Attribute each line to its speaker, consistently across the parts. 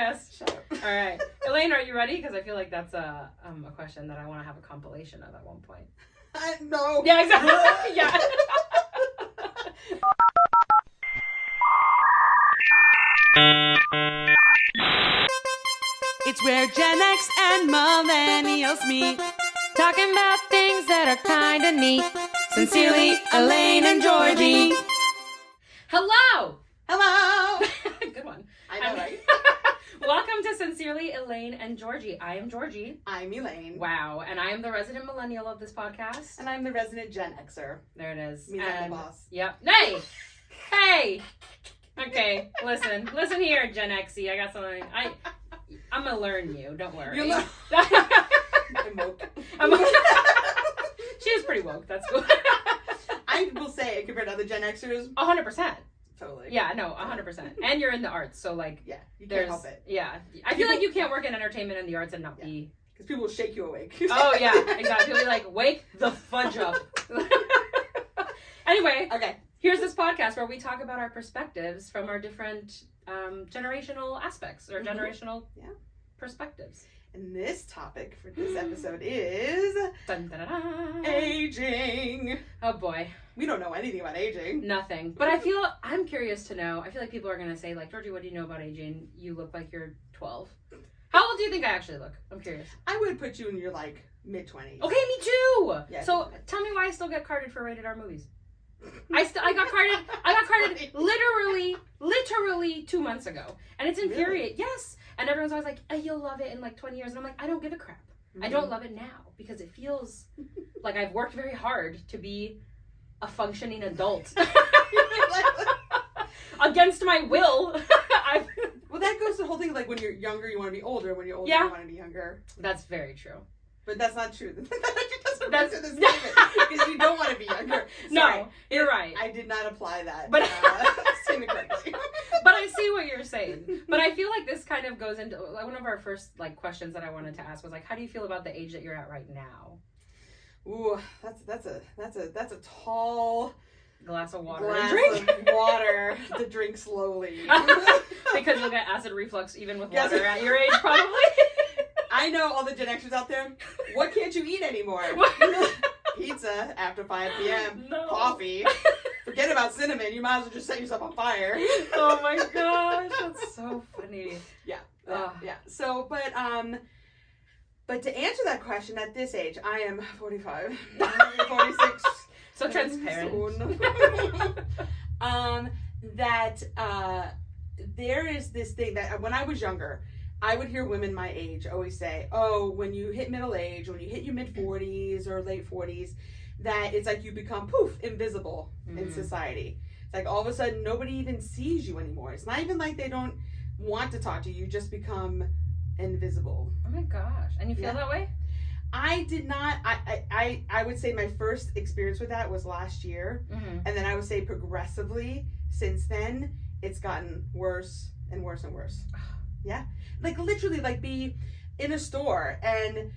Speaker 1: guess.
Speaker 2: Shut up.
Speaker 1: All right. Elaine, are you ready? Because I feel like that's a question that I want to have a compilation of at one point.
Speaker 2: No.
Speaker 1: Yeah, exactly. Yeah.
Speaker 3: It's where Gen X and millennials meet, talking about things that are kinda neat. Sincerely, Elaine and Georgie.
Speaker 1: Hello.
Speaker 2: Hello.
Speaker 1: Good one.
Speaker 2: I know, right?
Speaker 1: Welcome to Sincerely, Elaine and Georgie. I am Georgie.
Speaker 2: I'm Elaine.
Speaker 1: Wow. And I am the resident millennial of this podcast.
Speaker 2: And I'm the resident Gen Xer.
Speaker 1: There it is.
Speaker 2: Means I'm the boss.
Speaker 1: Yep. Hey! Hey! Okay, listen here, Gen Xy. I got something. I'm gonna learn you. Don't worry.
Speaker 2: You'll learn. I'm woke.
Speaker 1: She is pretty woke. That's cool.
Speaker 2: I will say, compared to other Gen Xers,
Speaker 1: 100%.
Speaker 2: totally.
Speaker 1: Yeah, no, 100%. And you're in the arts, so like,
Speaker 2: yeah, you can't help it.
Speaker 1: Yeah, I feel like you can't work in entertainment and the arts and not be.
Speaker 2: Because people will shake you awake.
Speaker 1: Oh yeah, exactly. People be like, wake the fudge up. Anyway,
Speaker 2: okay.
Speaker 1: Here's this podcast where we talk about our perspectives from our different generational aspects or generational perspectives.
Speaker 2: And this topic for this episode is
Speaker 1: Dun, dun, dun, dun.
Speaker 2: aging.
Speaker 1: Oh boy.
Speaker 2: We don't know anything about aging.
Speaker 1: Nothing. But I'm curious to know. I feel like people are going to say, like, Georgie, what do you know about aging? You look like you're 12. How old do you think I actually look? I'm curious.
Speaker 2: I would put you in your, mid-20s.
Speaker 1: Okay, me too!
Speaker 2: Yeah,
Speaker 1: so, tell me why I still get carded for rated R movies. I got carded literally 2 months ago. And it's infuriating. Really? Yes! And everyone's always like, oh, you'll love it in 20 years. And I'm like, I don't give a crap. Mm-hmm. I don't love it now because it feels like I've worked very hard to be a functioning adult. Against my will.
Speaker 2: Well, that goes to the whole thing, when you're younger, you want to be older. When you're older, you want to be younger.
Speaker 1: That's very true.
Speaker 2: But that's not true. That's the statement. Because you don't want to be younger. Sorry.
Speaker 1: No, you're right.
Speaker 2: I did not apply that
Speaker 1: but
Speaker 2: statement correctly.
Speaker 1: But I see what you're saying. But I feel like this kind of goes into one of our first questions that I wanted to ask was how do you feel about the age that you're at right now?
Speaker 2: Ooh, that's a tall
Speaker 1: glass of water
Speaker 2: to drink slowly.
Speaker 1: Because you'll get acid reflux even with water at your age, probably.
Speaker 2: I know all the Gen Xers out there. What can't you eat anymore? Pizza after 5 p.m.
Speaker 1: No.
Speaker 2: Coffee. Forget about cinnamon. You might as well just set yourself on fire.
Speaker 1: Oh my gosh, that's so funny.
Speaker 2: Yeah. Yeah. So, but to answer that question, at this age, I am 45. I'm 46.
Speaker 1: So transparent.
Speaker 2: There is this thing that when I was younger, I would hear women my age always say, oh, when you hit middle age, when you hit your mid-40s or late 40s, that it's like you become, poof, invisible in society. It's like all of a sudden nobody even sees you anymore. It's not even like they don't want to talk to you. You just become invisible.
Speaker 1: Oh my gosh. And you feel that way?
Speaker 2: I did not. I would say my first experience with that was last year. Mm-hmm. And then I would say progressively since then, it's gotten worse and worse and worse. Yeah. Literally, be in a store and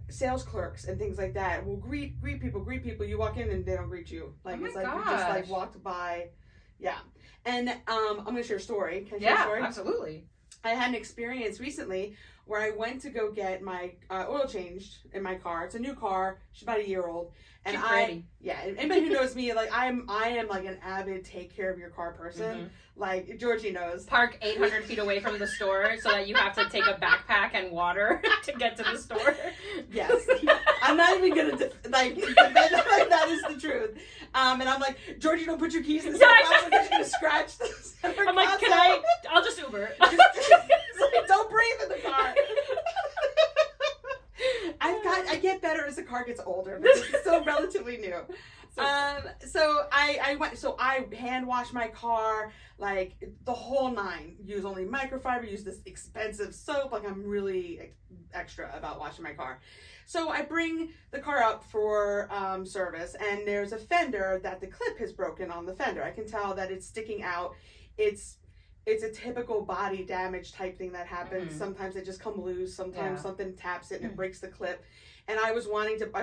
Speaker 2: sales clerks and things like that will greet people. You walk in and they don't greet you.
Speaker 1: Oh
Speaker 2: it's
Speaker 1: my
Speaker 2: like
Speaker 1: gosh.
Speaker 2: you just walked by. Yeah. And I'm going to share a story. Can I share a story?
Speaker 1: Yeah, absolutely. I
Speaker 2: had an experience recently where I went to go get my oil changed in my car. It's a new car. She's about a year old. And anybody who knows me, I am an avid take care of your car person. Mm-hmm. Georgie knows.
Speaker 1: Park 800 feet away from the store so that you have to take a backpack and water to get to the store.
Speaker 2: Yes. I'm not even going to defend that is the truth. And I'm like, Georgie, don't put your keys in the center console because you're going to scratch the center
Speaker 1: I'm like,
Speaker 2: console.
Speaker 1: I'll just Uber.
Speaker 2: Don't breathe in the car. I get better as the car gets older, but it's still relatively new. So I hand wash my car, the whole nine. Use only microfiber, use this expensive soap. I'm really extra about washing my car. So I bring the car up for service, and there's a fender that the clip has broken on the fender. I can tell that it's sticking out. It's a typical body damage type thing that happens. Mm-hmm. Sometimes they just come loose. Sometimes something taps it and it breaks the clip. And I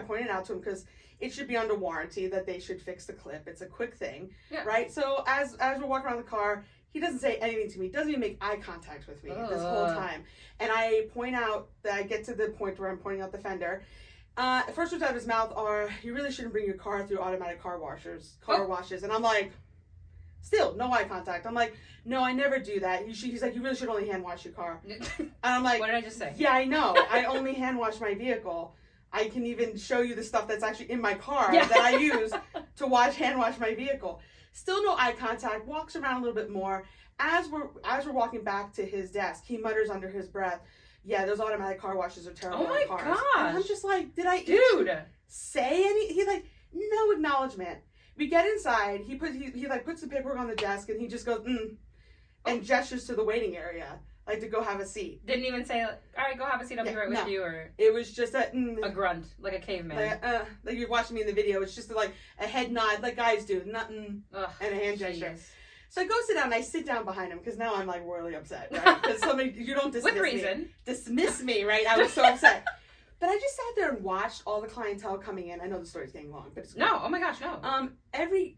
Speaker 2: pointed out to him because it should be under warranty that they should fix the clip. It's a quick thing, right? So as we're walking around the car, He doesn't say anything to me. Doesn't even make eye contact with me this whole time. And I point out that I get to the point where I'm pointing out the fender. First words out of his mouth are, "You really shouldn't bring your car through automatic car washes." And I'm like, still no eye contact. I'm like, "No, I never do that." He's like, "You really should only hand wash your car." And I'm like,
Speaker 1: what did I just say?
Speaker 2: Yeah, I know. I only hand wash my vehicle. I can even show you the stuff that's actually in my car that I use to hand wash my vehicle. Still no eye contact. Walks around a little bit more. As we're walking back to his desk, he mutters under his breath, "Yeah, those automatic car washes are terrible on cars."
Speaker 1: Gosh.
Speaker 2: And I'm just like, did I
Speaker 1: Dude
Speaker 2: say any? He like no acknowledgement. We get inside. He puts the paperwork on the desk and he just goes and gestures to the waiting area, like to go have a seat.
Speaker 1: didn't even say, "All right, go have a seat, I'll be right with you," or
Speaker 2: it was just a
Speaker 1: grunt, like a caveman.
Speaker 2: Like you're watching me in the video. It's just like a head nod, like guys do, nothing, and a hand gesture. So I go sit down and I sit down behind him because now I'm like royally upset, right? Because you don't dismiss
Speaker 1: with reason.
Speaker 2: me. Dismiss me, right? I was so upset. But I just sat there and watched all the clientele coming in. I know the story's getting long, but it's good.
Speaker 1: No, oh my gosh, no.
Speaker 2: Every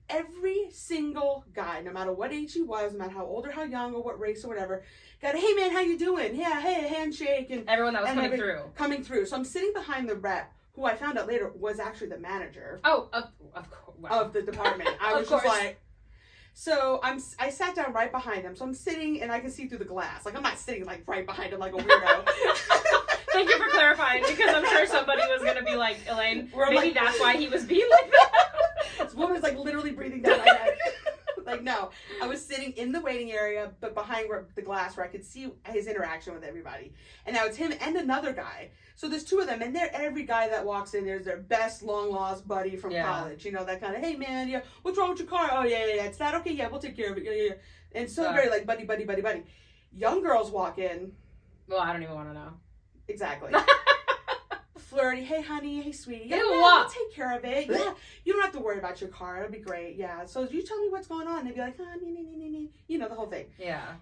Speaker 2: single guy, no matter what age he was, no matter how old or how young or what race or whatever, got a, "Hey man, how you doing? Yeah, hey, handshake," and
Speaker 1: everyone that was
Speaker 2: coming through. So I'm sitting behind the rep, who I found out later was actually the manager.
Speaker 1: Oh, of course. Wow.
Speaker 2: Of the department. I was just like. So I sat down right behind him. So I'm sitting and I can see through the glass. Like I'm not sitting like right behind him like a weirdo.
Speaker 1: Thank you for clarifying, because I'm sure somebody was gonna be like, "Elaine, maybe that's why he was being like that."
Speaker 2: This woman's like literally breathing down my neck. Like no, I was sitting in the waiting area, but behind the glass where I could see his interaction with everybody. And now it's him and another guy. So there's two of them, and every guy that walks in, there's their best long lost buddy from college. You know, that kind of, "Hey man, yeah, what's wrong with your car? Oh yeah, it's that. Okay, yeah, we'll take care of it. Yeah. And so very like buddy. Young girls walk in.
Speaker 1: Well, I don't even want to know.
Speaker 2: Exactly. Flirty, "Hey honey, hey sweetie, yeah,
Speaker 1: I'll
Speaker 2: take care of it. Yeah, you don't have to worry about your car. It'll be great. Yeah. So you tell me what's going on." They'd be like, you know, the whole thing.
Speaker 1: Yeah.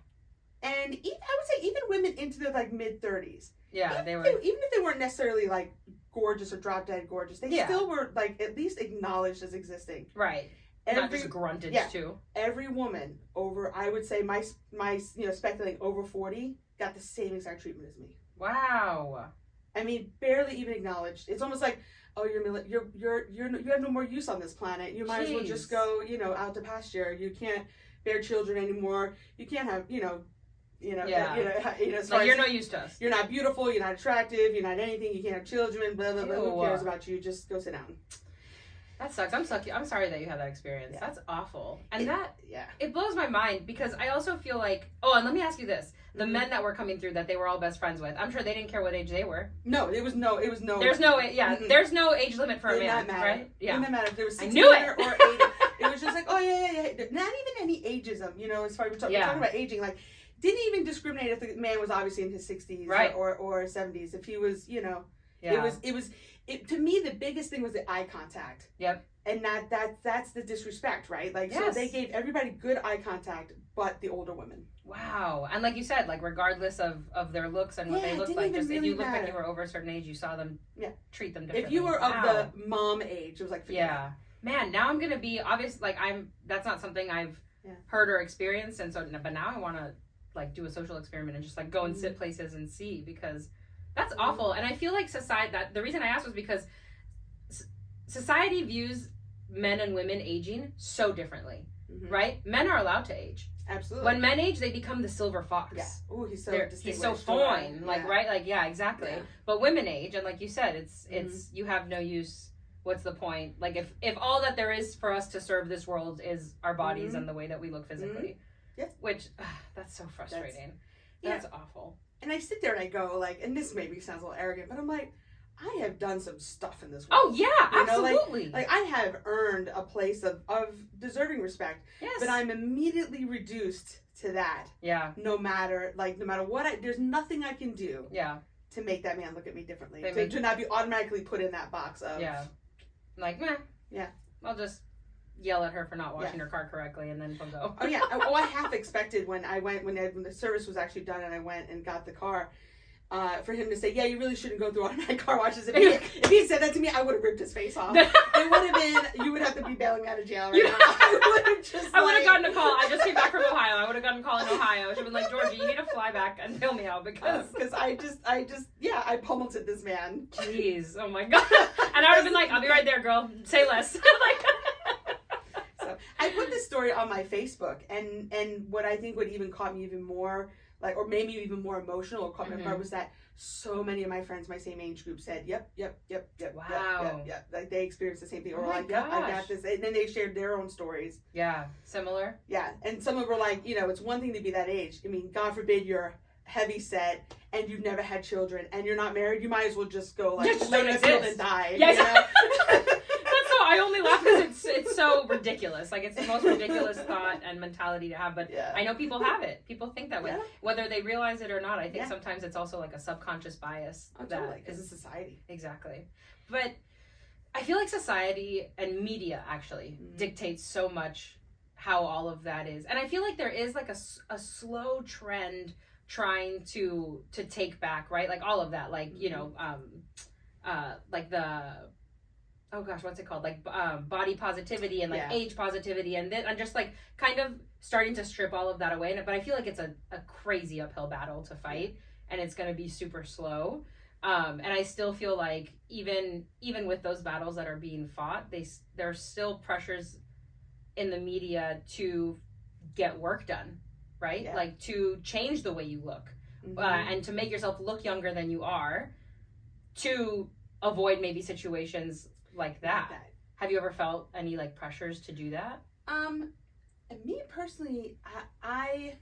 Speaker 2: And I would say even women into their like mid 30s.
Speaker 1: Yeah,
Speaker 2: even if they weren't necessarily like gorgeous or drop dead gorgeous, they still were like at least acknowledged as existing.
Speaker 1: Right. Not just grunted too.
Speaker 2: Every woman over, I would say my speculating over 40 got the same exact treatment as me.
Speaker 1: Wow.
Speaker 2: I mean, barely even acknowledged. It's almost like, "Oh, you have no more use on this planet. You might as well just go, out to pasture. You can't bear children anymore. You can't have,
Speaker 1: like you're no use to us.
Speaker 2: You're not beautiful. You're not attractive. You're not anything. You can't have children. Blah blah blah. Who cares about you? Just go sit down."
Speaker 1: That sucks. I'm sorry that you had that experience. Yeah. That's awful. And it blows my mind, because I also feel like, and let me ask you this. The men that were coming through that they were all best friends with, I'm sure they didn't care what age they were.
Speaker 2: No, there's no
Speaker 1: There's no age limit for a man, right? Yeah.
Speaker 2: It didn't matter if there was 16
Speaker 1: or
Speaker 2: 80. It was just like, "Oh, yeah. Not even any ageism, as far as we're talking about aging, like, didn't even discriminate if the man was obviously in his 60s or 70s. If he was, to me, the biggest thing was the eye contact.
Speaker 1: Yep.
Speaker 2: And that's the disrespect, right? Like, so they gave everybody good eye contact, but the older women.
Speaker 1: Wow. And like you said, like regardless of their looks and what they looked like, just really if you looked like you were over a certain age, you saw them treat them differently.
Speaker 2: If you were of the mom age, it was like,
Speaker 1: man, now I'm gonna be obvious. Like that's not something I've heard or experienced, and so but now I want to like do a social experiment and just like go and sit places and see, because that's awful. And I feel like the reason I asked was because society views men and women aging so differently, right? Men are allowed to age.
Speaker 2: Absolutely.
Speaker 1: When men age, they become the silver fox.
Speaker 2: Yeah. Oh, he's
Speaker 1: so fine. Like, right? Like, yeah, exactly. Yeah. But women age, and like you said, it's you have no use. What's the point? Like, if all that there is for us to serve this world is our bodies and the way that we look physically. Which, that's so frustrating. That's awful.
Speaker 2: And I sit there and I go, like, and this maybe sounds a little arrogant, but I'm like, I have done some stuff in this world.
Speaker 1: Oh, yeah, absolutely.
Speaker 2: Like I have earned a place of deserving respect. Yes. But I'm immediately reduced to that.
Speaker 1: Yeah.
Speaker 2: No matter what, there's nothing I can do. Yeah. To make that man look at me differently. To not be automatically put in that box of.
Speaker 1: Yeah. Like, meh. Yeah. I'll just yell at her for not washing her car correctly, and then she'll go.
Speaker 2: Oh, yeah. I half expected when the service was actually done and I went and got the car, for him to say, "Yeah, you really shouldn't go through automatic car washes." If he had said that to me, I would have ripped his face off. It would have been, you would have to be bailing me out of jail right now. I would have
Speaker 1: gotten a call. I just came back from Ohio. I would have gotten gotten a call in Ohio. She'd been like, Georgie, you need to fly back and bail me out because
Speaker 2: I pummeled this man.
Speaker 1: Jeez, oh my god. And I would have been like, I'll be right there, girl. Say less.
Speaker 2: So I put this story on my Facebook, and what I think would even caught me even more, like, or made me even more emotional or caught me off guard was that so many of my friends, my same age group, said, yep.
Speaker 1: Wow.
Speaker 2: Yep. Like, they experienced the same thing. Or
Speaker 1: Oh my
Speaker 2: like, yep, I got
Speaker 1: gosh.
Speaker 2: this. And then they shared their own stories.
Speaker 1: Yeah, similar.
Speaker 2: Yeah. And some of them were like, it's one thing to be that age. I mean, God forbid you're heavy set and you've never had children and you're not married. You might as well just go, like,
Speaker 1: Just
Speaker 2: lay
Speaker 1: don't
Speaker 2: in the field
Speaker 1: exist.
Speaker 2: and die.
Speaker 1: Yes. That's so, I only laugh because it's so ridiculous. Like, it's the most ridiculous thought and mentality to have. But I know people have it. People think that way.
Speaker 2: Yeah.
Speaker 1: Whether they realize it or not, I think sometimes it's also like a subconscious bias.
Speaker 2: Totally. Because it's society.
Speaker 1: Exactly. But I feel like society and media actually dictates so much how all of that is. And I feel like there is like a slow trend trying to take back, right? Like all of that, like, like the, oh gosh, what's it called? Like body positivity and like age positivity and then I'm just like kind of starting to strip all of that away. But I feel like it's a crazy uphill battle to fight and it's going to be super slow. And I still feel like even with those battles that are being fought, there's still pressures in the media to get work done, right?
Speaker 2: Yeah.
Speaker 1: Like to change the way you look and to make yourself look younger than you are to avoid maybe situations like that. Have you ever felt any like pressures to do that?
Speaker 2: Me personally, I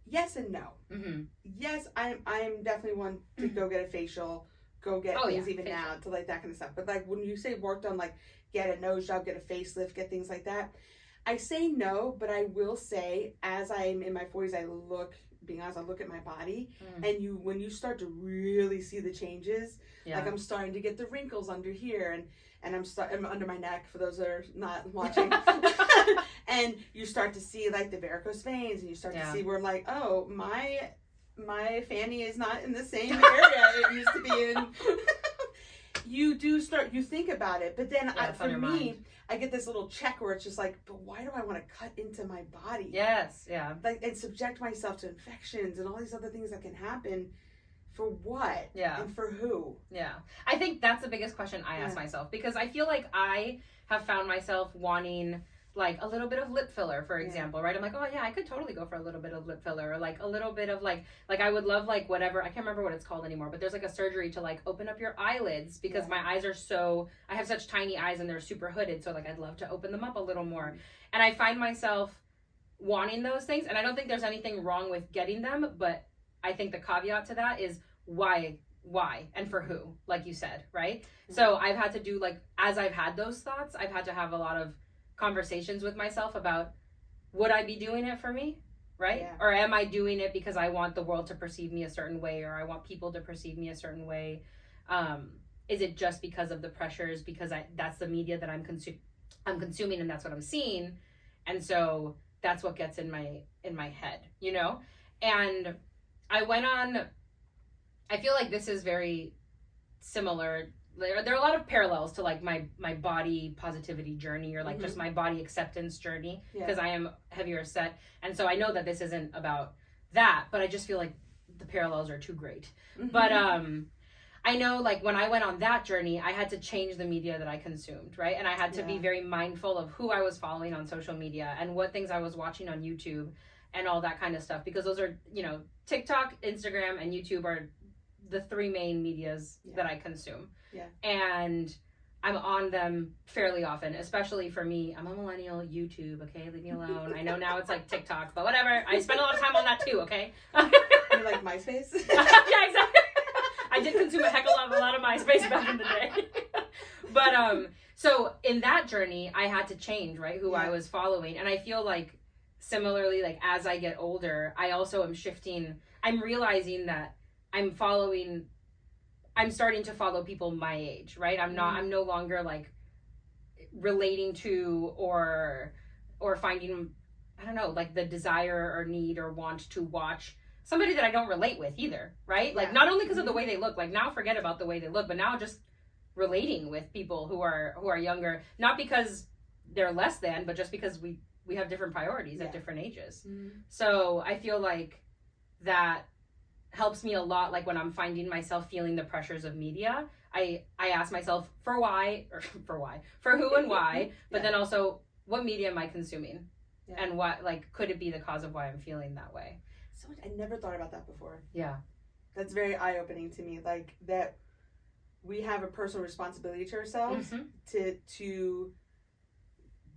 Speaker 2: yes and no. Yes, I'm definitely one to go get a facial, go get things facial. Now to like that kind of stuff. But like when you say work done, like get a nose job, get a facelift, get things like that, I say no. But I will say, as I'm in my 40s, I look at my body, and when you start to really see the changes, like I'm starting to get the wrinkles under here, and I'm under my neck for those that are not watching, and you start to see like the varicose veins, and you start to see where I'm like, oh, my fanny is not in the same area it used to be in. You think about it, but then for me, I get this little check where it's just like, but why do I want to cut into my body?
Speaker 1: Yes, yeah.
Speaker 2: Like, and subject myself to infections and all these other things that can happen. For what?
Speaker 1: Yeah.
Speaker 2: And for who?
Speaker 1: Yeah. I think that's the biggest question I ask myself, because I feel like I have found myself wanting like a little bit of lip filler, for example, right? I'm like, oh yeah, I could totally go for a little bit of lip filler, or like a little bit of like I would love like whatever, I can't remember what it's called anymore, but there's like a surgery to like open up your eyelids because my eyes are I have such tiny eyes and they're super hooded, so like I'd love to open them up a little more. And I find myself wanting those things, and I don't think there's anything wrong with getting them, but I think the caveat to that is why and for who, like you said, right? So I've had to do like, as I've had those thoughts, I've had to have a lot of conversations with myself about, would I be doing it for me, right? Or am I doing it because I want the world to perceive me a certain way, or I want people to perceive me a certain way? Is it just because of the pressures, because that's the media that I'm consuming and that's what I'm seeing, and so that's what gets in my head, And I went on, I feel like this is very similar. There are a lot of parallels to like my body positivity journey, or like just my body acceptance journey, because I am heavier set, and so I know that this isn't about that, but I just feel like the parallels are too great. But I know like when I went on that journey, I had to change the media that I consumed, right? And I had to be very mindful of who I was following on social media and what things I was watching on YouTube and all that kind of stuff, because those are, TikTok, Instagram, and YouTube are the three main medias that I consume. And I'm on them fairly often, especially for me. I'm a millennial. YouTube, okay? Leave me alone. I know now it's like TikTok, but whatever. I spend a lot of time on that too, okay?
Speaker 2: You like MySpace?
Speaker 1: Yeah, exactly. I did consume a lot of MySpace back in the day. But so in that journey, I had to change, right, who I was following. And I feel like similarly, like as I get older, I also am shifting. I'm realizing that I'm starting to follow people my age, right? I'm no longer like relating to or finding, I don't know, like the desire or need or want to watch somebody that I don't relate with either, right? Like not only because of the way they look, like now forget about the way they look, but now just relating with people who are younger, not because they're less than, but just because we we have different priorities at
Speaker 2: Yeah.
Speaker 1: different ages.
Speaker 2: Mm-hmm.
Speaker 1: So I feel like that helps me a lot. Like when I'm finding myself feeling the pressures of media, I ask myself for who and why, but then also what media am I consuming, and what, like, could it be the cause of why I'm feeling that way?
Speaker 2: So I never thought about that before.
Speaker 1: Yeah.
Speaker 2: That's very eye-opening to me. Like that we have a personal responsibility to ourselves to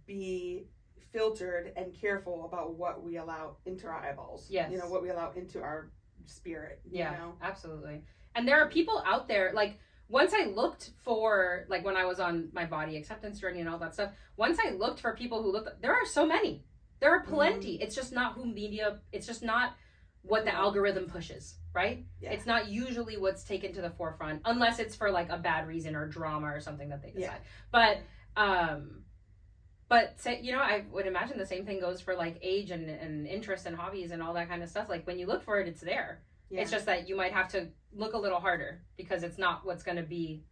Speaker 2: be filtered and careful about what we allow into our eyeballs.
Speaker 1: Yes.
Speaker 2: You know, what we allow into our spirit. You know?
Speaker 1: Absolutely. And there are people out there, like, once I looked for, like, when I was on my body acceptance journey and all that stuff, once I looked for people who looked, there are so many. There are plenty. It's just not it's just not what the algorithm pushes, right? Yeah. It's not usually what's taken to the forefront, unless it's for, like, a bad reason or drama or something that they decide. Yeah. But say, you know, I would imagine the same thing goes for, like, age and interest and hobbies and all that kind of stuff. Like, when you look for it, it's there. Yeah. It's just that you might have to look a little harder because it's not what's going to be,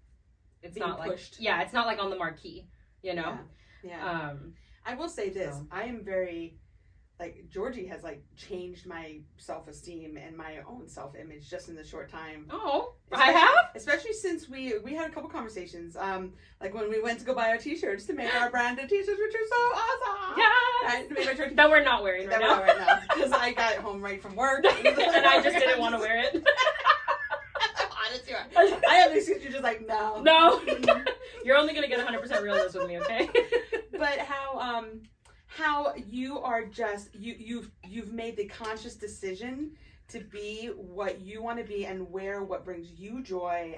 Speaker 1: it's being not pushed. Like, it's not like on the marquee, you know?
Speaker 2: Yeah. I will say this. So. I am very, like, Georgie has, like, changed my self-esteem and my own self-image just in the short time.
Speaker 1: Oh, I have?
Speaker 2: Especially since we had a couple conversations, like when we went to go buy our t-shirts to make our branded t-shirts, which are so awesome.
Speaker 1: Yeah. That we're not wearing right now.
Speaker 2: Because I got home right from work.
Speaker 1: And I just didn't want to wear it.
Speaker 2: Honestly, I have this excuse, you're just like, no.
Speaker 1: No. You're only going to get 100% realness with me, okay?
Speaker 2: But how you are just you've made the conscious decision to be what you want to be and wear what brings you joy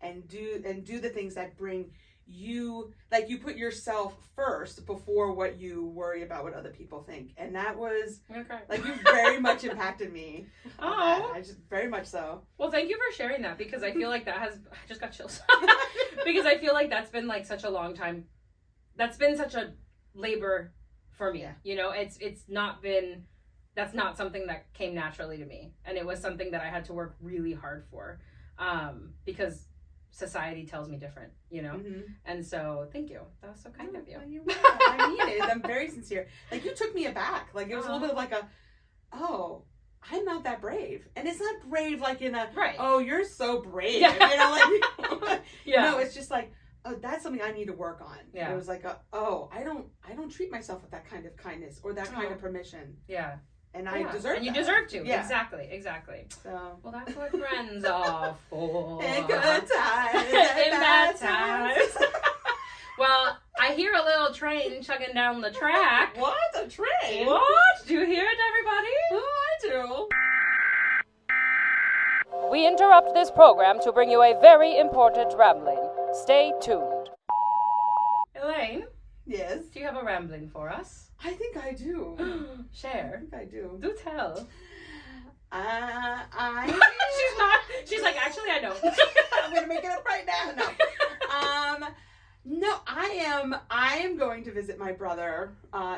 Speaker 2: and do the things that bring you, like, you put yourself first before what you worry about what other people think, and that was like, you very much impacted me. I just very much so.
Speaker 1: Well, thank you for sharing that, because I feel like that has, I just got chills because I feel like that's been, like, such a long time, that's been such a labor for me. You know, it's not been, that's not something that came naturally to me, and it was something that I had to work really hard for, because society tells me different, you know. And so thank you, that was so kind of you.
Speaker 2: I mean it. I'm very sincere. Like, you took me aback. Like, it was a little bit of like I'm not that brave, and it's not brave like in a oh, you're so brave, you know, like no, it's just like, oh, that's something I need to work on. It was like I don't treat myself with that kind of kindness or that kind of permission. And I deserve
Speaker 1: and you
Speaker 2: that.
Speaker 1: deserve to. Exactly.
Speaker 2: So,
Speaker 1: well, that's what friends are for.
Speaker 2: In good times.
Speaker 1: In bad times. Well, I hear a little train chugging down the track.
Speaker 2: What? A train?
Speaker 1: What? Do you hear it, everybody?
Speaker 2: Oh, I do.
Speaker 3: We interrupt this program to bring you a very important rambling. Stay tuned.
Speaker 1: Elaine?
Speaker 2: Yes?
Speaker 1: Do you have a rambling for us?
Speaker 2: I think I do.
Speaker 1: Share.
Speaker 2: I think I do.
Speaker 1: Do tell. She's like, actually, I don't.
Speaker 2: I'm going to make it up right now. No, I am going to visit my brother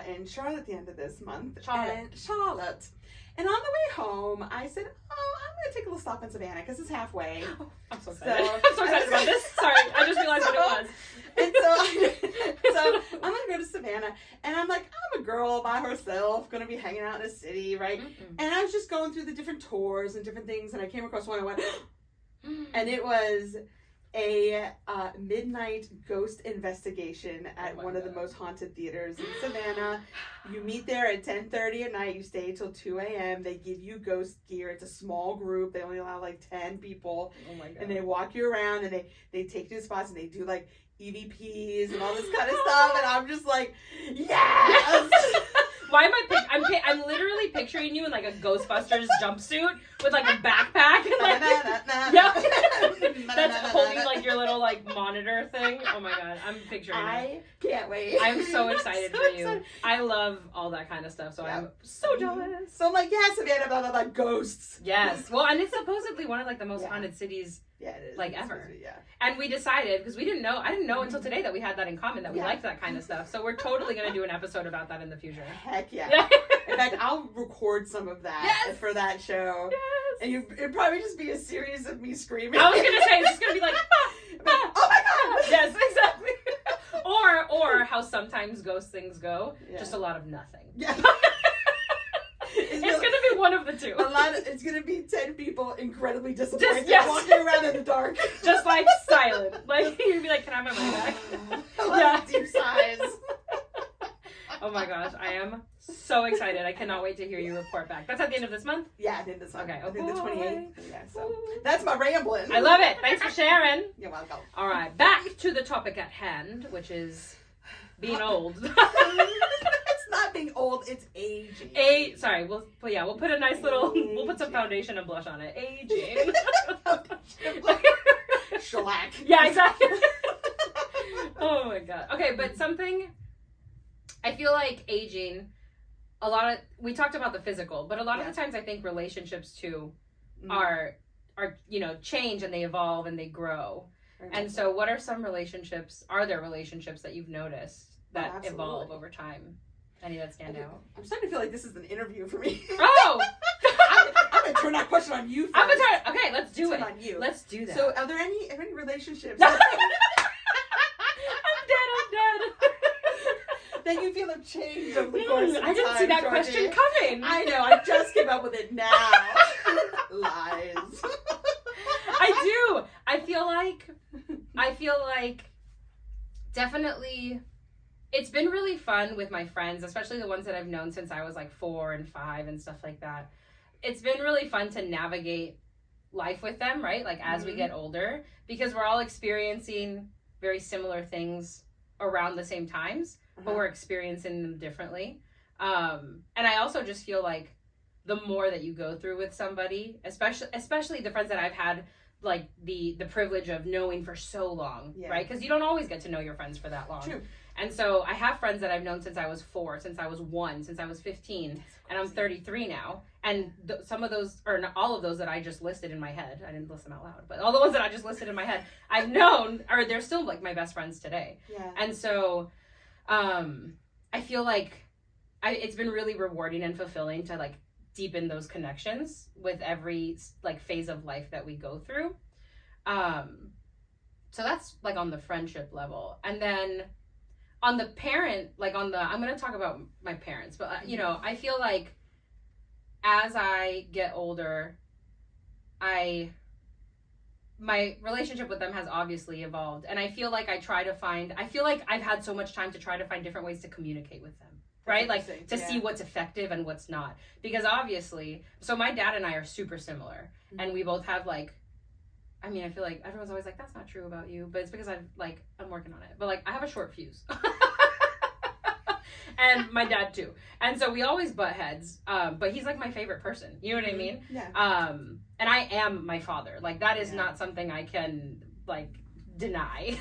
Speaker 2: in Charlotte at the end of this month. Charlotte. And on the way home, I said, I'm going to take a little stop in Savannah because it's halfway.
Speaker 1: Oh, I'm so excited. I'm so excited about this. Sorry, I just realized what it was.
Speaker 2: And so I'm going to go to Savannah. And I'm like, I'm a girl by herself, going to be hanging out in a city, right? And I was just going through the different tours and different things. And I came across one and went, and it was a midnight ghost investigation at one of the most haunted theaters in Savannah. You meet there at 10:30 at night. You stay till 2 a.m. They give you ghost gear. It's a small group. They only allow like 10 people. Oh my God. And they walk you around and they take you to spots and they do like EVPs and all this kind of stuff. And I'm just like, yes!
Speaker 1: Why am I'm literally picturing you in like a Ghostbusters jumpsuit with like a backpack and like that's holding like your little like monitor thing. Oh my God, I'm picturing it.
Speaker 2: I can't wait.
Speaker 1: I'm so excited for you. Excited. I love all that kind of stuff, so I'm so jealous.
Speaker 2: So I'm like, yes, Savannah, blah, blah, blah, ghosts.
Speaker 1: Yes. Well, and it's supposedly one of like the most haunted cities
Speaker 2: it is.
Speaker 1: Like ever.
Speaker 2: Yeah.
Speaker 1: And we decided, because I didn't know until today that we had that in common, that we liked that kind of stuff. So we're totally going to do an episode about that in the future.
Speaker 2: Heck yeah. In fact, I'll record some of that for that show.
Speaker 1: Yes.
Speaker 2: And it'd probably just be a series of me screaming.
Speaker 1: I was going to say, it's just going to be like,
Speaker 2: oh my God.
Speaker 1: Yes, exactly. Or how sometimes things go.
Speaker 2: Yeah.
Speaker 1: Just a lot of nothing.
Speaker 2: Yeah.
Speaker 1: It's gonna be one of the two.
Speaker 2: It's gonna be 10 people incredibly disappointed
Speaker 1: yes.
Speaker 2: walking around in the dark.
Speaker 1: Just like silent. Like you'd be like, can I have my money back?
Speaker 2: Yeah. Deep sighs.
Speaker 1: Oh my gosh, I am so excited. I cannot wait to hear you report back. That's at the end of this month?
Speaker 2: Yeah, at the end of this month.
Speaker 1: Okay.
Speaker 2: I think the
Speaker 1: boy.
Speaker 2: 28th. Yeah, so that's my rambling.
Speaker 1: I love it. Thanks for sharing.
Speaker 2: You're welcome.
Speaker 1: All right, back to the topic at hand, which is being old.
Speaker 2: It's not being old, it's aging.
Speaker 1: Sorry, we'll put a nice little, we'll put some foundation and blush on it. Aging.
Speaker 2: Shellac.
Speaker 1: Yeah, exactly. Oh my god. Okay, but something, I feel like aging, we talked about the physical, but a lot of the times I think relationships too are change and they evolve and they grow. And so what are some relationships, are there relationships that you've noticed that evolve over time? Any that stand out?
Speaker 2: I'm starting to feel like this is an interview for me.
Speaker 1: Oh!
Speaker 2: I'm going to turn that question on you first.
Speaker 1: Okay, let's do it.
Speaker 2: On you.
Speaker 1: Let's do that.
Speaker 2: So are there any relationships
Speaker 1: I'm dead.
Speaker 2: that you feel have changed over the course of time?
Speaker 1: I didn't see that
Speaker 2: Georgie?
Speaker 1: question coming.
Speaker 2: I know, I just came up with it now. Lies.
Speaker 1: I do. I feel like definitely it's been really fun with my friends, especially the ones that I've known since I was like 4 and 5 and stuff like that. It's been really fun to navigate life with them, right? Like as we get older, because we're all experiencing very similar things around the same times, but we're experiencing them differently. And I also just feel like the more that you go through with somebody, especially the friends that I've had like the privilege of knowing for so long, right? Because you don't always get to know your friends for that long.
Speaker 2: True.
Speaker 1: And so I have friends that I've known since I was 4, since I was 1, since I was 15, and I'm 33 now. And some of those, or not all of those that I just listed in my head, I didn't list them out loud, but all the ones that I just listed in my head, I've known, or they're still like my best friends today. Yeah. And so I feel like it's been really rewarding and fulfilling to like deepen those connections with every like phase of life that we go through. So that's like on the friendship level. And then on the parent, like I'm going to talk about my parents, but I feel like as I get older, my relationship with them has obviously evolved. And I feel like I feel like I've had so much time to try to find different ways to communicate with them. Right? Like to see what's effective and what's not. Because obviously, so my dad and I are super similar. And we both have like, I feel like everyone's always like, that's not true about you. But it's because I'm working on it. But like, I have a short fuse. And my dad too. And so we always butt heads. But he's like my favorite person. You know what I mean?
Speaker 2: Yeah.
Speaker 1: And I am my father. Like that is not something I can like deny.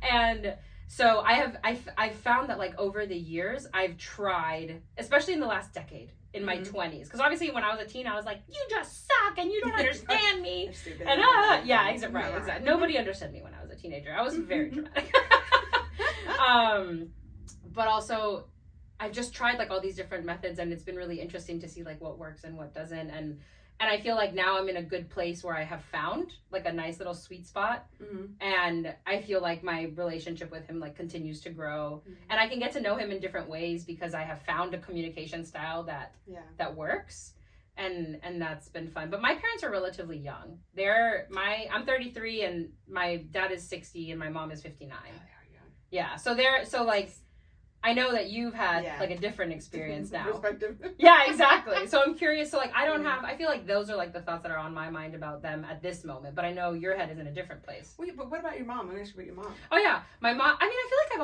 Speaker 1: And so I've found that like over the years I've tried, especially in the last decade, in my 20s, because obviously when I was a teen I was like, you just suck and you don't understand me. And exactly. Nobody understood me when I was a teenager. I was very dramatic. But also I've just tried like all these different methods, and it's been really interesting to see like what works and what doesn't. And I feel like now I'm in a good place where I have found like a nice little sweet spot. And I feel like my relationship with him like continues to grow, and I can get to know him in different ways because I have found a communication style that works. And that's been fun. But my parents are relatively young. I'm 33 and my dad is 60 and my mom is 59. Oh, they are young. Yeah. So like I know that you've had like a different experience now.
Speaker 2: Perspective.
Speaker 1: Yeah, exactly. So I'm curious. So like I feel like those are like the thoughts that are on my mind about them at this moment. But I know your head is in a different place.
Speaker 2: Wait, but what about your mom? I'm going to ask you about your mom.
Speaker 1: Oh yeah, my mom. I feel like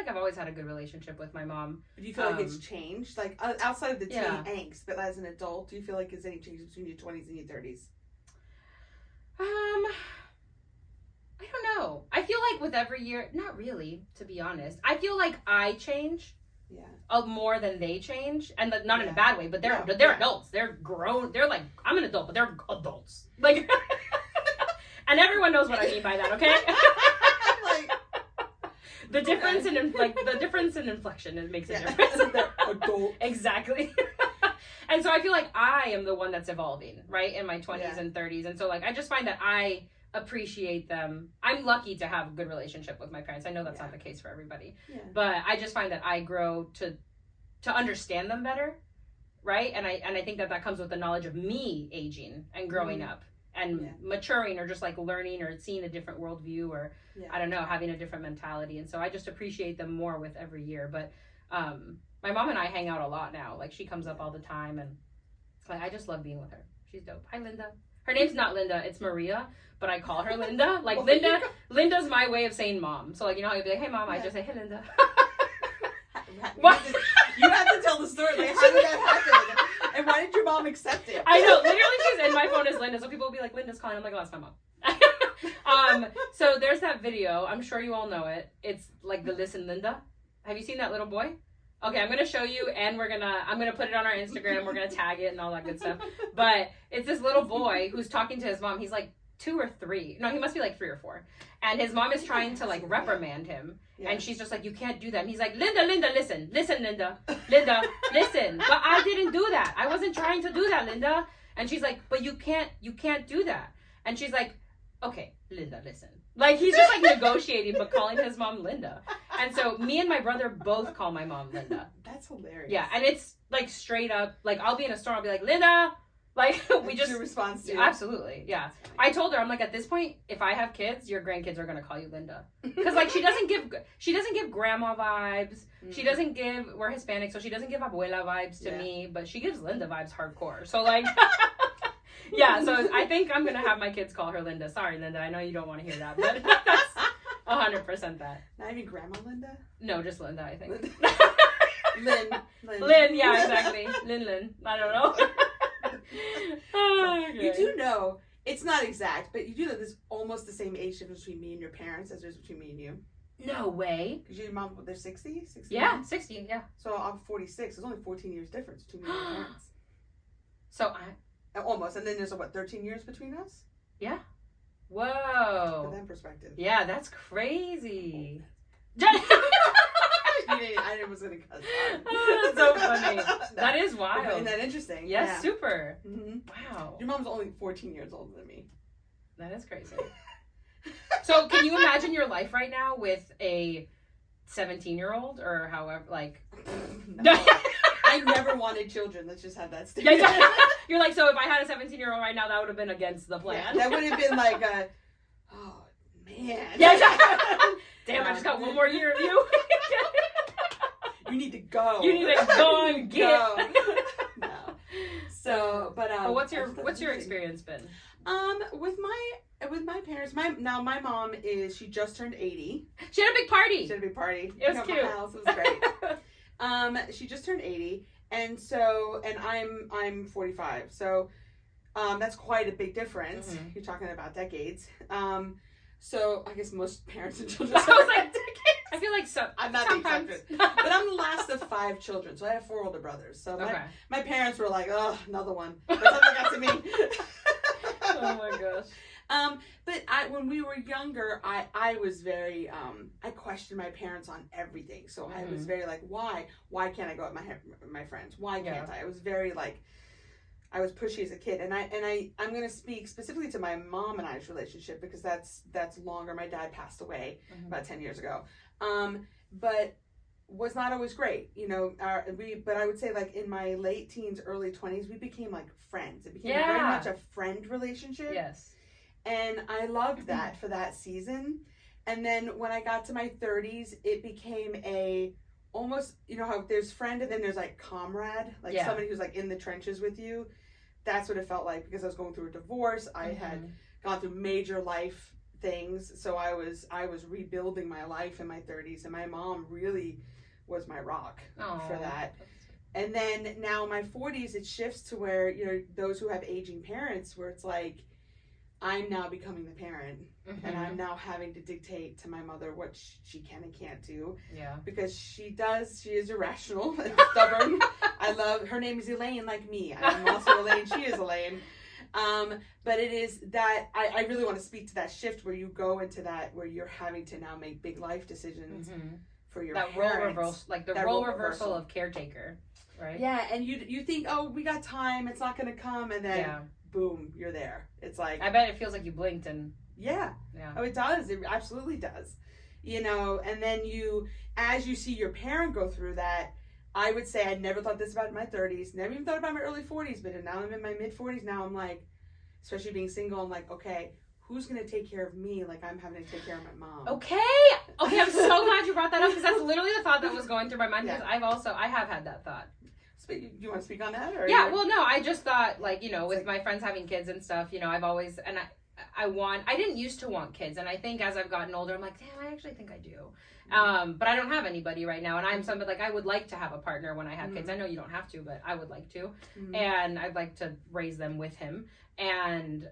Speaker 1: I've always had a good relationship with my mom.
Speaker 2: Do you feel like it's changed? Like outside of the teen angst, but as an adult, do you feel like there's any changes between your 20s and your 30s?
Speaker 1: I don't know. I feel like with every year, not really, to be honest. I feel like I change more than they change, and not in a bad way. But they're adults. They're grown. They're like, I'm an adult, but they're adults. Like, and everyone knows what I mean by that. Okay. The difference in inflection, it makes a difference.
Speaker 2: They're adults.
Speaker 1: Exactly. And so I feel like I am the one that's evolving, right, in my 20s and 30s. And so like I just find that appreciate them. I'm lucky to have a good relationship with my parents. I know that's not the case for everybody.
Speaker 2: Yeah.
Speaker 1: But I just find that I grow to understand them better, right? And I think that comes with the knowledge of me aging and growing up and maturing, or just like learning or seeing a different worldview, or I don't know, having a different mentality. And so I just appreciate them more with every year. But my mom and I hang out a lot now. Like, she comes up all the time, and like, I just love being with her. She's dope. Hi, Linda. Her name's not Linda, it's Maria, but I call her Linda. Like, Linda's my way of saying mom. So, like, you know how you'd be like, hey, mom, I just say, hey, Linda.
Speaker 2: What? You have to tell the story. Like, how did that happen? And why did your mom accept it?
Speaker 1: I know. Literally, she's in my phone as Linda. So people will be like, Linda's calling. I'm like, oh, that's my mom. So there's that video. I'm sure you all know it. It's like the Listen Linda. Have you seen that little boy? Okay, I'm gonna show you, and I'm gonna put it on our Instagram. We're gonna tag it and all that good stuff. But it's this little boy who's talking to his mom. He's like 2 or 3. No, he must be like 3 or 4. And his mom is trying to like reprimand him. Yeah. And she's just like, you can't do that. And he's like, Linda, listen, Linda, listen. But I didn't do that. I wasn't trying to do that, Linda. And she's like, but you can't do that. And she's like, okay, Linda, listen. Like, he's just like negotiating, but calling his mom Linda. And so me and my brother both call my mom Linda.
Speaker 2: That's hilarious.
Speaker 1: Yeah, and it's like straight up, like, I'll be in a store, I'll be like, Linda. Like, we just...
Speaker 2: your response to it.
Speaker 1: Absolutely, yeah. I told her, I'm like, at this point, if I have kids, your grandkids are going to call you Linda. Because, like, she doesn't give grandma vibes. She doesn't give... We're Hispanic, so she doesn't give abuela vibes to me, but she gives Linda vibes hardcore. So, like... Yeah, so I think I'm going to have my kids call her Linda. Sorry, Linda, I know you don't want to hear that, but that's 100% that.
Speaker 2: Not even Grandma Linda?
Speaker 1: No, just Linda, I think.
Speaker 2: Lynn,
Speaker 1: yeah, exactly. Lynn. I don't know. Oh, okay.
Speaker 2: You do know, it's not exact, but you do know there's almost the same age difference between me and your parents as there is between me and you.
Speaker 1: No way.
Speaker 2: Because your mom, they're 60? 60?
Speaker 1: Yeah, 60, yeah.
Speaker 2: So I'm 46. There's only 14 years difference between me and your parents.
Speaker 1: So
Speaker 2: Almost. And then there's, 13 years between us?
Speaker 1: Yeah. Whoa.
Speaker 2: Put that in perspective.
Speaker 1: Yeah, that's crazy.
Speaker 2: I was going to cuss.
Speaker 1: Oh, that's so funny. That is wild.
Speaker 2: Isn't that interesting?
Speaker 1: Yes,
Speaker 2: yeah.
Speaker 1: Super.
Speaker 2: Mm-hmm.
Speaker 1: Wow.
Speaker 2: Your mom's only 14 years older than me.
Speaker 1: That is crazy. So can you imagine your life right now with a 17-year-old or however, like...
Speaker 2: No. I never wanted children. Let's just have that statement.
Speaker 1: Yeah. You're like, so if I had a 17-year-old right now, that would have been against the plan.
Speaker 2: Yeah, that would have been like oh, man.
Speaker 1: Yeah. Damn, I just got one more year of you.
Speaker 2: You need to go.
Speaker 1: You need to go and get.
Speaker 2: No. So, but
Speaker 1: what's your experience been?
Speaker 2: With my parents, my mom she just turned 80.
Speaker 1: She had a big party. It was cute.
Speaker 2: My house. It was great. She just turned 80, and I'm 45. So, that's quite a big difference. Mm-hmm. You're talking about decades. So I guess most parents and children.
Speaker 1: I was like, decades. I feel like
Speaker 2: I'm not the exception, but I'm the last of 5 children, so I have 4 older brothers. So my parents were like, oh, another one. By the time they got to me.
Speaker 1: Oh my gosh.
Speaker 2: But when we were younger, I was very, I questioned my parents on everything. So I was very like, why can't I go out with my friends? Why can't I? I was very like, I was pushy as a kid. And I'm going to speak specifically to my mom and I's relationship because that's longer. My dad passed away about 10 years ago. But was not always great, but I would say like in my late teens, early 20s, we became like friends. It became very much a friend relationship.
Speaker 1: Yes.
Speaker 2: And I loved that for that season. And then when I got to my 30s, it became almost, how there's friend and then there's like comrade, like somebody who's like in the trenches with you. That's what it felt like because I was going through a divorce. I had gone through major life things. So I was rebuilding my life in my 30s, and my mom really was my rock for that. And then now in my 40s, it shifts to where, those who have aging parents, where it's like, I'm now becoming the parent, and I'm now having to dictate to my mother what she can and can't do. Yeah. Because she is irrational and stubborn. Her name is Elaine, like me. I'm also Elaine. She is Elaine. But it is that I really want to speak to that shift where you go into that, where you're having to now make big life decisions for your parents.
Speaker 1: Role reversal, like the role reversal of caretaker, right?
Speaker 2: Yeah, and you think, oh, we got time, it's not going to come, and then boom, you're there. It's like,
Speaker 1: I bet it feels like you blinked and
Speaker 2: Yeah.
Speaker 1: Yeah.
Speaker 2: Oh, it does. It absolutely does. You know, and then as you see your parent go through that, I would say I never thought this about in my 30s, never even thought about my early 40s, but now I'm in my mid 40s now. I'm like, especially being single, I'm like, okay, who's going to take care of me like I'm having to take care of my mom?
Speaker 1: Okay, I'm so glad you brought that up, because that's literally the thought that was going through my mind, because I have had that thought.
Speaker 2: You want to speak on that? Or
Speaker 1: yeah, well, no, I just thought, like, you know, with my friends having kids and stuff, you know, I've always, and I didn't used to want kids, and I think as I've gotten older, I'm like, damn, I actually think I do. But I don't have anybody right now, and I'm somebody, like, I would like to have a partner when I have kids. I know you don't have to, but I would like to, and I'd like to raise them with him, and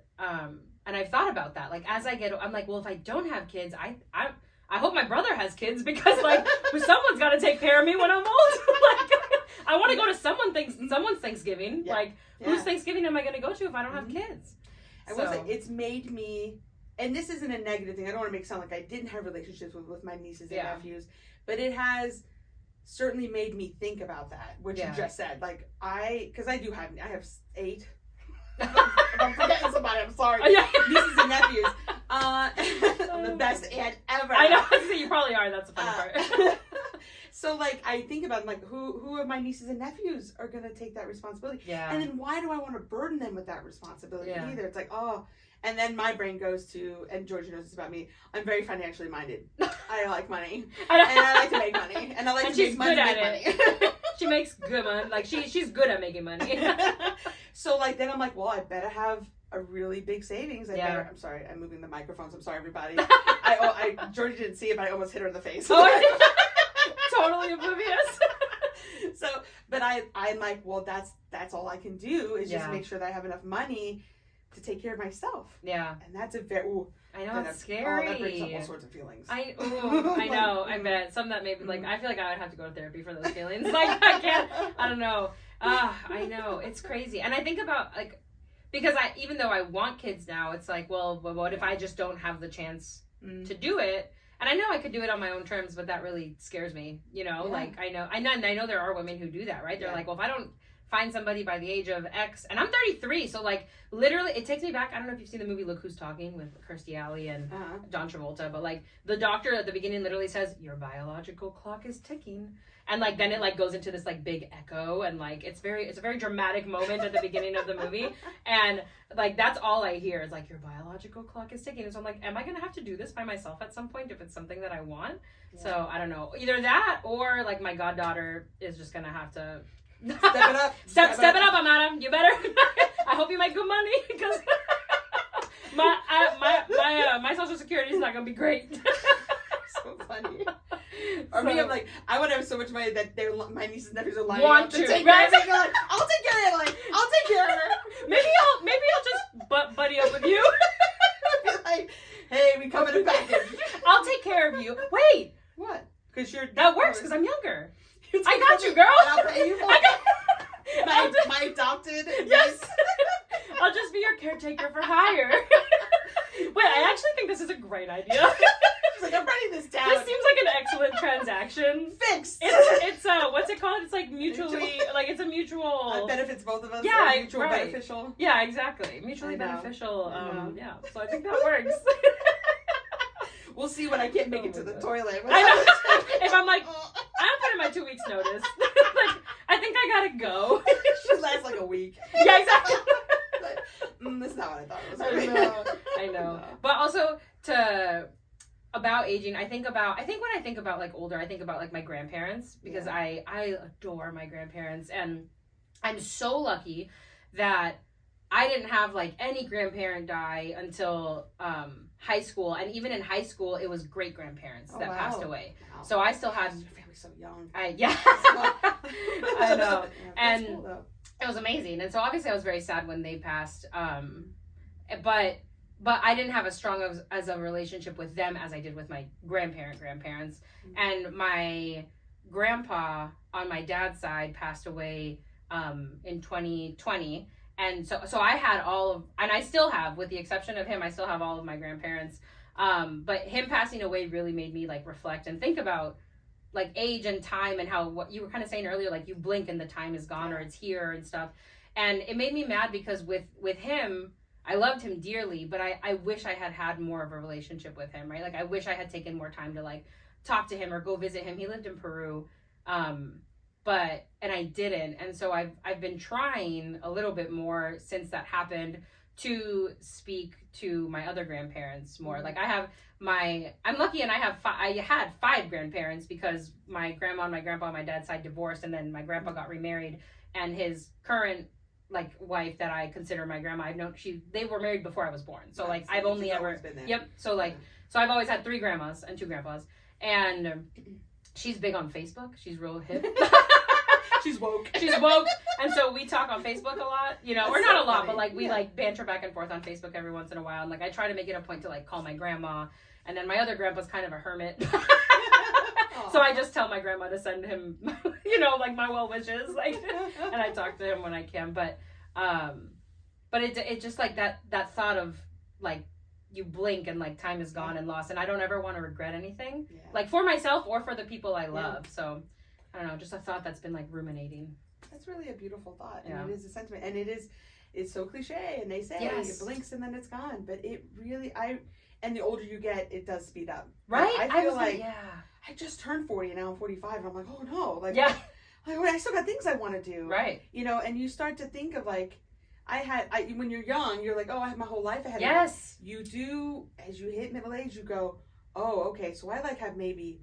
Speaker 1: I've thought about that, like, as I'm like, well, if I don't have kids, I hope my brother has kids, because, like, someone's got to take care of me when I'm old. Like, I want to go to someone's Thanksgiving. Yeah. Like, whose Thanksgiving am I going to go to if I don't have kids?
Speaker 2: I will say, it's made me, and this isn't a negative thing, I don't want to make it sound like I didn't have relationships with my nieces and nephews, but it has certainly made me think about that, which you just said. Like, because I have 8. If I'm forgetting somebody, I'm sorry. Nieces and nephews. I'm the best aunt ever.
Speaker 1: I know, you probably are, that's the funny part.
Speaker 2: So, like, I think about, like, who of my nieces and nephews are going to take that responsibility? Yeah. And then why do I want to burden them with that responsibility either? It's like, oh, and then my brain goes to, and Georgia knows this about me, I'm very financially minded. I like money. And I like to make money. And I like to make money.
Speaker 1: And she's good at it. She makes good money. Like, she's good at making money.
Speaker 2: So, like, then I'm like, well, I better have a really big savings. I'm sorry, I'm moving the microphones. I'm sorry, everybody. Georgia didn't see it, but I almost hit her in the face.
Speaker 1: Oh, I did. Totally oblivious.
Speaker 2: So, but I'm like, well, that's all I can do is just make sure that I have enough money to take care of myself. Yeah. And that's a very,
Speaker 1: I know, it's scary.
Speaker 2: Oh, that brings up all sorts of feelings.
Speaker 1: I know, I bet. Some that maybe, like, I feel like I would have to go to therapy for those feelings. Like, I can't, I don't know. I know, it's crazy. And I think about, like, because even though I want kids now, it's like, well, what if I just don't have the chance to do it? And I know I could do it on my own terms, but that really scares me, you know? Yeah. Like, I know there are women who do that, right? They're like, well, if I don't find somebody by the age of X, and I'm 33, so, like, literally, it takes me back. I don't know if you've seen the movie Look Who's Talking with Kirstie Alley and John Travolta, but, like, the doctor at the beginning literally says, your biological clock is ticking. And, like, then it, like, goes into this, like, big echo, and, like, it's a very dramatic moment at the beginning of the movie, and, like, that's all I hear is, like, your biological clock is ticking. And so I'm like, am I gonna have to do this by myself at some point if it's something that I want? Yeah. So I don't know, either that or, like, my goddaughter is just gonna have to
Speaker 2: step it up.
Speaker 1: Step it up, Amanda. You better. I hope you make good money, because my Social Security is not gonna be great.
Speaker 2: So funny. Or me, I'm like, I want to have so much money that my nieces and nephews are lining up to take care of it. Like, I'll take care of it. Like, I'll take care of her.
Speaker 1: Maybe I'll just buddy up with you.
Speaker 2: Like, hey, we come in a package.
Speaker 1: I'll take care of you. Wait.
Speaker 2: What? Because
Speaker 1: that works because I'm younger. I got you, girl.
Speaker 2: And I'll pay you for it. My adopted.
Speaker 1: Yes. I'll just be your caretaker for hire. Wait, I actually think this is a great idea.
Speaker 2: Like, I'm writing this down.
Speaker 1: This seems like an excellent transaction.
Speaker 2: Fixed.
Speaker 1: It's what's it called? It's like mutually, like, it's a mutual.
Speaker 2: Benefits both of us.
Speaker 1: Yeah,
Speaker 2: mutual beneficial.
Speaker 1: Yeah, exactly. Mutually beneficial. Yeah. So I think that works.
Speaker 2: We'll see when I can't make it to the toilet.
Speaker 1: I know. If I'm like, I'm putting my 2 weeks notice. Like, I think I gotta go.
Speaker 2: It should last like a week.
Speaker 1: Yeah, exactly.
Speaker 2: That's not what I thought it was.
Speaker 1: I know. But also about aging, I think when I think about, like, older, I think about, like, my grandparents, because I adore my grandparents, and I'm so lucky that I didn't have, like, any grandparent die until high school, and even in high school, it was great grandparents that passed away. Wow. So I still had.
Speaker 2: Your family's so young.
Speaker 1: I know, and cool, it was amazing, and so obviously I was very sad when they passed. But I didn't have as strong as a relationship with them as I did with my grandparents. Mm-hmm. And my grandpa on my dad's side passed away in 2020. And so I had and I still have, with the exception of him, I still have all of my grandparents. But him passing away really made me, like, reflect and think about, like, age and time, and how, what you were kind of saying earlier, like, you blink and the time is gone, or it's here and stuff. And it made me mad because with him, I loved him dearly, but I wish I had more of a relationship with him, right? Like, I wish I had taken more time to, like, talk to him or go visit him. He lived in Peru, and I didn't. And so I've been trying a little bit more since that happened to speak to my other grandparents more. Like, I'm lucky, and I had 5 grandparents, because my grandma and my grandpa on my dad's side divorced, and then my grandpa got remarried, and his current, like, wife that I consider my grandma, they were married before I was born. So, like, I've only ever
Speaker 2: been there.
Speaker 1: Yep. So, like, so I've always had 3 grandmas and 2 grandpas, and she's big on Facebook. She's real hip.
Speaker 2: She's woke.
Speaker 1: She's woke. And so we talk on Facebook a lot, you know, or not a lot,
Speaker 2: funny.
Speaker 1: but, like, we like banter back and forth on Facebook every once in a while. And, like, I try to make it a point to, like, call my grandma. And then my other grandpa's kind of a hermit. So I just tell my grandma to send him, you know, like, my well wishes, like, and I talk to him when I can. But it just, like, that thought of, like, you blink and, like, time is gone and lost, and I don't ever want to regret anything, like, for myself or for the people I love. So I don't know, just a thought that's been, like, ruminating.
Speaker 2: That's really a beautiful thought, and
Speaker 1: Yeah.
Speaker 2: it is a sentiment, and it's so cliche, and they say it blinks and then it's gone, but it really, and the older you get, it does speed up.
Speaker 1: Right?
Speaker 2: Like, I feel I just turned 40, and now I'm 45, and I'm like, oh no, like, I still got things I want to do.
Speaker 1: Right.
Speaker 2: You know, and you start to think of, like, when you're young, you're like, oh, I have my whole life ahead of me.
Speaker 1: Yes.
Speaker 2: You do, as you hit middle age, you go, oh, okay, so I, like, have maybe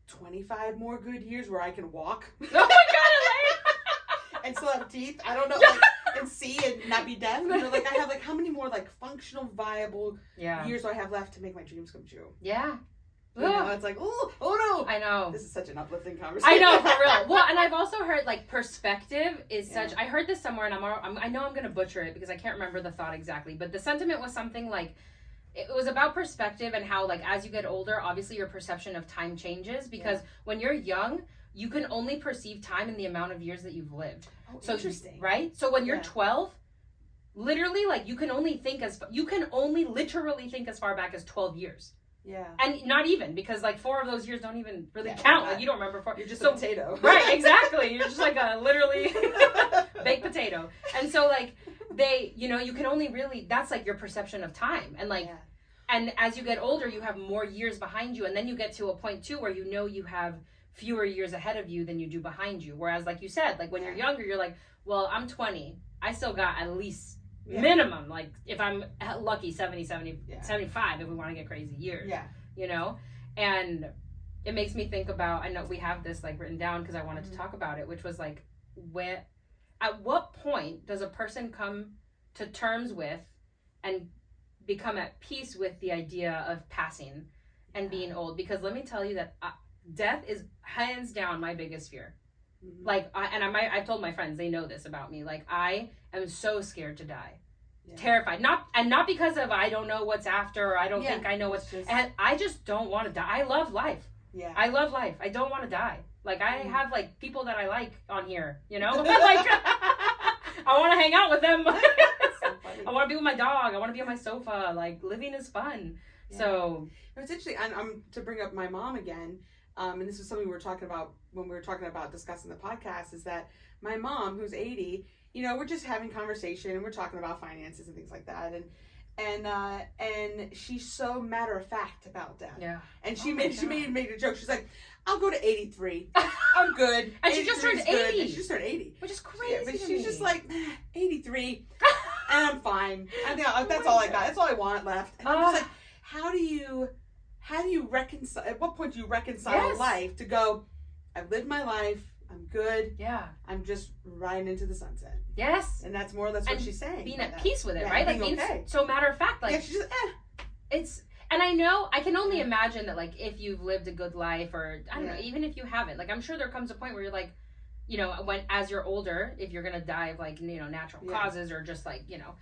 Speaker 2: 25 more good years where I can walk.
Speaker 1: Oh my God, Elaine!
Speaker 2: And still have teeth. I don't know, like, and see and not be deaf. You know, like, I have, like, how many more, like, functional, viable years do I have left to make my dreams come true?
Speaker 1: Yeah.
Speaker 2: You know, it's like, oh no.
Speaker 1: I know.
Speaker 2: This is such an uplifting conversation.
Speaker 1: I know, for real. Well, and I've also heard, like, perspective is such, I heard this somewhere, and I know I'm going to butcher it because I can't remember the thought exactly, but the sentiment was something like, it was about perspective and how, like, as you get older, obviously your perception of time changes, because when you're young, you can only perceive time in the amount of years that you've lived.
Speaker 2: Oh,
Speaker 1: so,
Speaker 2: interesting.
Speaker 1: Right? So when you're 12, literally, like, you can only literally think as far back as 12 years.
Speaker 2: Yeah.
Speaker 1: And not even, because, like, 4 of those years don't even really count. Like, you don't remember 4.
Speaker 2: You're just a potato.
Speaker 1: Right, exactly. You're just like a literally baked potato. And so, like, you can only really, that's, like, your perception of time. And, like, and as you get older, you have more years behind you. And then you get to a point, too, where you know you have fewer years ahead of you than you do behind you. Whereas, like you said, like, when you're younger, you're like, well, I'm 20. I still got at least minimum, like, if I'm lucky, 75 if we want to get crazy years. Yeah. You know? And it makes me think about, I know we have this, like, written down because I wanted to talk about it, which was, like, at what point does a person come to terms with and become at peace with the idea of passing and being old? Because let me tell you that death is hands down my biggest fear. Like, I've told my friends, they know this about me. Like, I am so scared to die, terrified. Not because of I don't know what's after, or I don't think I know what's. And I just don't want to die. I love life. Yeah, I love life. I don't want to die. Like, I have, like, people that I like on here. You know, like, I want to hang out with them. I want to be with my dog. I want to be on my sofa. Like, living is fun. Yeah. So
Speaker 2: it's interesting. I'm to bring up my mom again. And this is something we were talking about when we were talking about discussing the podcast, is that my mom, who's 80, you know, we're just having conversation and we're talking about finances and things like that. And she's so matter of fact about that. Yeah. And she made a joke. She's like, I'll go to 83. I'm good.
Speaker 1: And she just turned 80.
Speaker 2: And she just turned 80.
Speaker 1: Which is crazy.
Speaker 2: Yeah, but she's just like, 83. And I'm fine. That's all I got. That's all I want left. And I'm just like, how do you reconcile, at what point do you reconcile life to go, I've lived my life, I'm good. Yeah. I'm just riding into the sunset. Yes. And that's more or less what she's saying.
Speaker 1: Being at peace with it, right? Like, being okay. So matter of fact, like, she's just, it's, and I know, I can only imagine that, like, if you've lived a good life, or, I don't know, even if you haven't, like, I'm sure there comes a point where you're like, you know, as you're older, if you're gonna die of, like, you know, natural causes, or just, like, you know,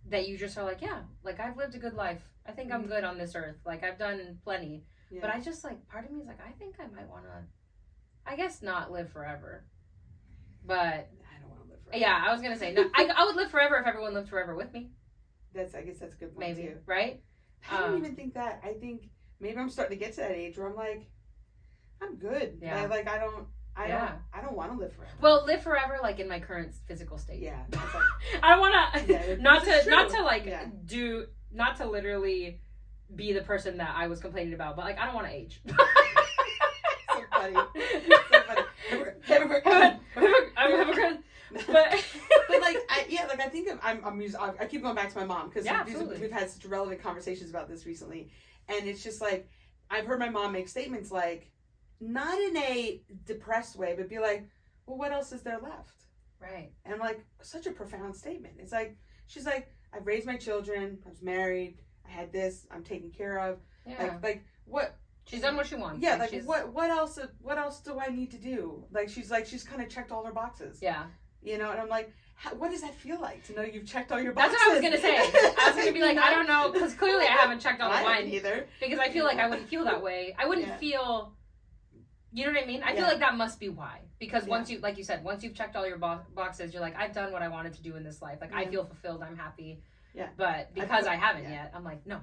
Speaker 1: that you just are like, like, I've lived a good life. I think I'm good on this earth. Like, I've done plenty. Yeah. But I just, like, part of me is like, I think I might want to, I guess, not live forever. But
Speaker 2: I don't want to live forever.
Speaker 1: Yeah, I was going to say, no, I would live forever if everyone lived forever with me.
Speaker 2: I guess that's a good point,
Speaker 1: maybe,
Speaker 2: too.
Speaker 1: Right?
Speaker 2: I don't even think that. I think maybe I'm starting to get to that age where I'm like, I'm good. Yeah. I don't want to live forever.
Speaker 1: Well, live forever, like in my current physical state.
Speaker 2: Yeah.
Speaker 1: I don't want to, not to literally be the person that I was complaining about, but like, I don't want to age.
Speaker 2: So funny. I'm hypocrite. But like, I think I keep going back to my mom because we've had such relevant conversations about this recently. And it's just like, I've heard my mom make statements like, not in a depressed way, but be like, well, what else is there left?
Speaker 1: Right.
Speaker 2: And I'm like, such a profound statement. It's like, she's like, I've raised my children, I was married, I had this, I'm taken care of.
Speaker 1: Yeah.
Speaker 2: Like what?
Speaker 1: She's done what she wants.
Speaker 2: Yeah, like what else do I need to do? Like she's kind of checked all her boxes.
Speaker 1: Yeah.
Speaker 2: And I'm like, what does that feel like to know you've checked all your boxes?
Speaker 1: That's what I was gonna say. I was gonna be like, I don't know, because clearly I haven't checked all of mine
Speaker 2: either.
Speaker 1: Because I feel like I wouldn't feel that way. I wouldn't feel. You know what I mean? I feel like that must be why. Because once you, like you said, once you've checked all your boxes, you're like, I've done what I wanted to do in this life. Like I feel fulfilled. I'm happy. Yeah. But because I haven't yet, I'm like, no.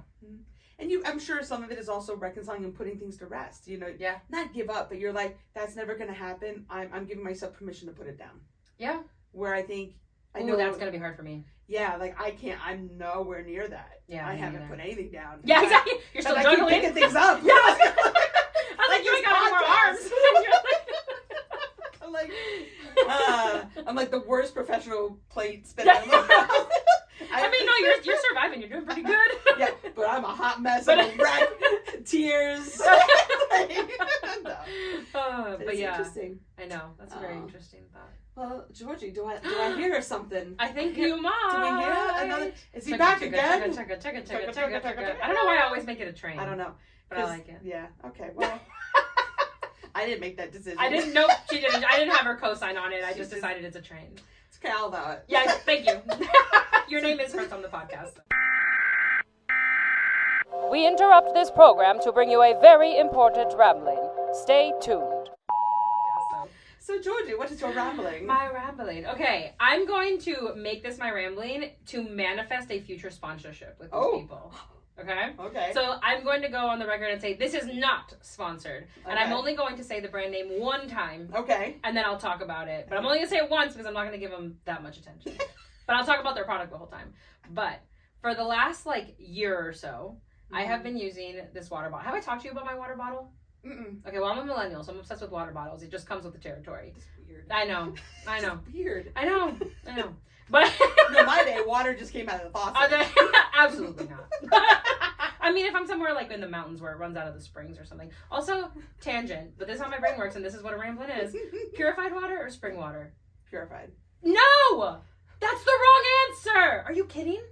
Speaker 2: And I'm sure some of it is also reconciling and putting things to rest. Not give up, but you're like, that's never gonna happen. I'm giving myself permission to put it down.
Speaker 1: Yeah.
Speaker 2: Where I think
Speaker 1: I know that's gonna be hard for me.
Speaker 2: Yeah, like I can't. I'm nowhere near that.
Speaker 1: Yeah,
Speaker 2: I haven't put anything down.
Speaker 1: Yeah, exactly. You're still juggling.
Speaker 2: I keep picking things up.
Speaker 1: Yeah. I was like, you ain't got any more arms.
Speaker 2: I'm like the worst professional plate spinner.
Speaker 1: I mean, no, you're surviving. You're doing pretty good.
Speaker 2: Yeah, but I'm a hot mess. I'm a wreck. Tears.
Speaker 1: But yeah,
Speaker 2: interesting.
Speaker 1: I know that's a very interesting thought.
Speaker 2: Well, Georgie, do I hear something?
Speaker 1: I think you might.
Speaker 2: Do we hear another? Is he back again?
Speaker 1: I don't know why I always make it a train.
Speaker 2: I don't know,
Speaker 1: but I like it.
Speaker 2: Yeah. Okay. Well. I didn't make that decision.
Speaker 1: I didn't. Nope, she didn't. I didn't have her co-sign on it. I just decided it's a train.
Speaker 2: It's okay. I'll allow it.
Speaker 1: Yeah. Thank you. Your name is first on the podcast.
Speaker 3: We interrupt this program to bring you a very important rambling. Stay tuned.
Speaker 2: So Georgie, what is your rambling?
Speaker 1: My rambling. Okay, I'm going to make this my rambling to manifest a future sponsorship with these people. Okay?
Speaker 2: Okay.
Speaker 1: So I'm going to go on the record and say this is not sponsored. Okay. And I'm only going to say the brand name one time.
Speaker 2: Okay.
Speaker 1: And then I'll talk about it. But I'm only going to say it once because I'm not going to give them that much attention. But I'll talk about their product the whole time. But for the last year or so, I have been using this water bottle. Have I talked to you about my water bottle?
Speaker 2: Mm-mm.
Speaker 1: Okay, well, I'm a millennial, so I'm obsessed with water bottles. It just comes with the territory.
Speaker 2: It's weird.
Speaker 1: I know.
Speaker 2: It's weird.
Speaker 1: I know. But
Speaker 2: no, my day, water just came out of the faucet.
Speaker 1: Absolutely not. I mean, if I'm somewhere in the mountains where it runs out of the springs or something. Also, tangent, but this is how my brain works, and this is what a rambling is. Purified water or spring water?
Speaker 2: Purified.
Speaker 1: No! That's the wrong answer! Are you kidding?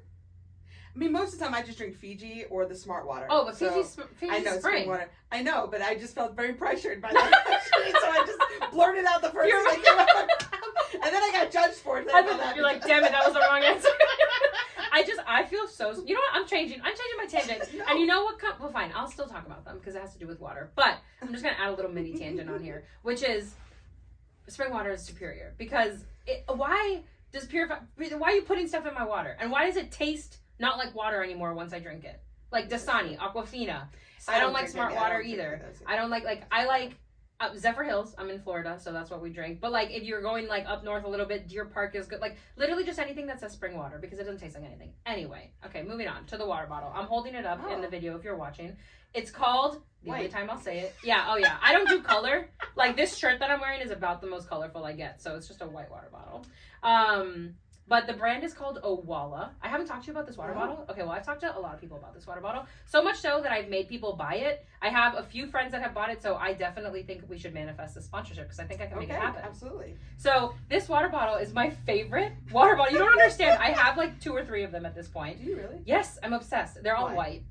Speaker 2: I mean, most of the time I just drink Fiji or the Smart Water.
Speaker 1: Oh, but Fiji's
Speaker 2: I know,
Speaker 1: spring
Speaker 2: water. I know, but I just felt very pressured by that question, so I just blurted out the first thing that came out of my mouth. And then I got judged for it.
Speaker 1: You're like, damn it, that was the wrong answer. I feel so... You know what? I'm changing my tangent. No. And you know what? Well, fine. I'll still talk about them because it has to do with water. But I'm just going to add a little mini tangent on here, which is spring water is superior. Because why are you putting stuff in my water? And why does it taste not like water anymore once I drink it? Like Dasani, Aquafina. I don't like Smart Water either. I don't I like Zephyr Hills. I'm in Florida, so that's what we drink. But if you're going up north a little bit, Deer Park is good. Literally just anything that says spring water because it doesn't taste like anything. Anyway, okay, moving on to the water bottle. I'm holding it up in the video if you're watching. It's called, only time I'll say it. Yeah, oh yeah. I don't do color. This shirt that I'm wearing is about the most colorful I get, so it's just a white water bottle. But the brand is called Owala. I haven't talked to you about this water bottle. Okay, well, I've talked to a lot of people about this water bottle. So much so that I've made people buy it. I have a few friends that have bought it, so I definitely think we should manifest this sponsorship because I think I can make it happen.
Speaker 2: Absolutely.
Speaker 1: So this water bottle is my favorite water bottle. You don't understand. I have 2 or 3 of them at this point.
Speaker 2: Do you really?
Speaker 1: Yes, I'm obsessed. They're all white.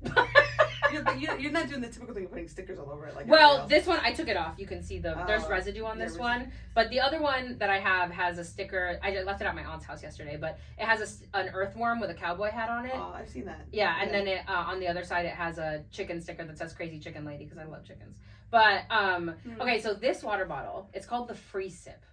Speaker 2: You're not doing the typical thing of putting stickers all over it.
Speaker 1: Well, this one, I took it off. You can see there's residue on this one. But the other one that I have has a sticker. I left it at my aunt's house yesterday, but it has an earthworm with a cowboy hat on it.
Speaker 2: Oh, I've seen that.
Speaker 1: Yeah, and then on the other side, it has a chicken sticker that says Crazy Chicken Lady because I love chickens. But, okay, so this water bottle, it's called the Free Sip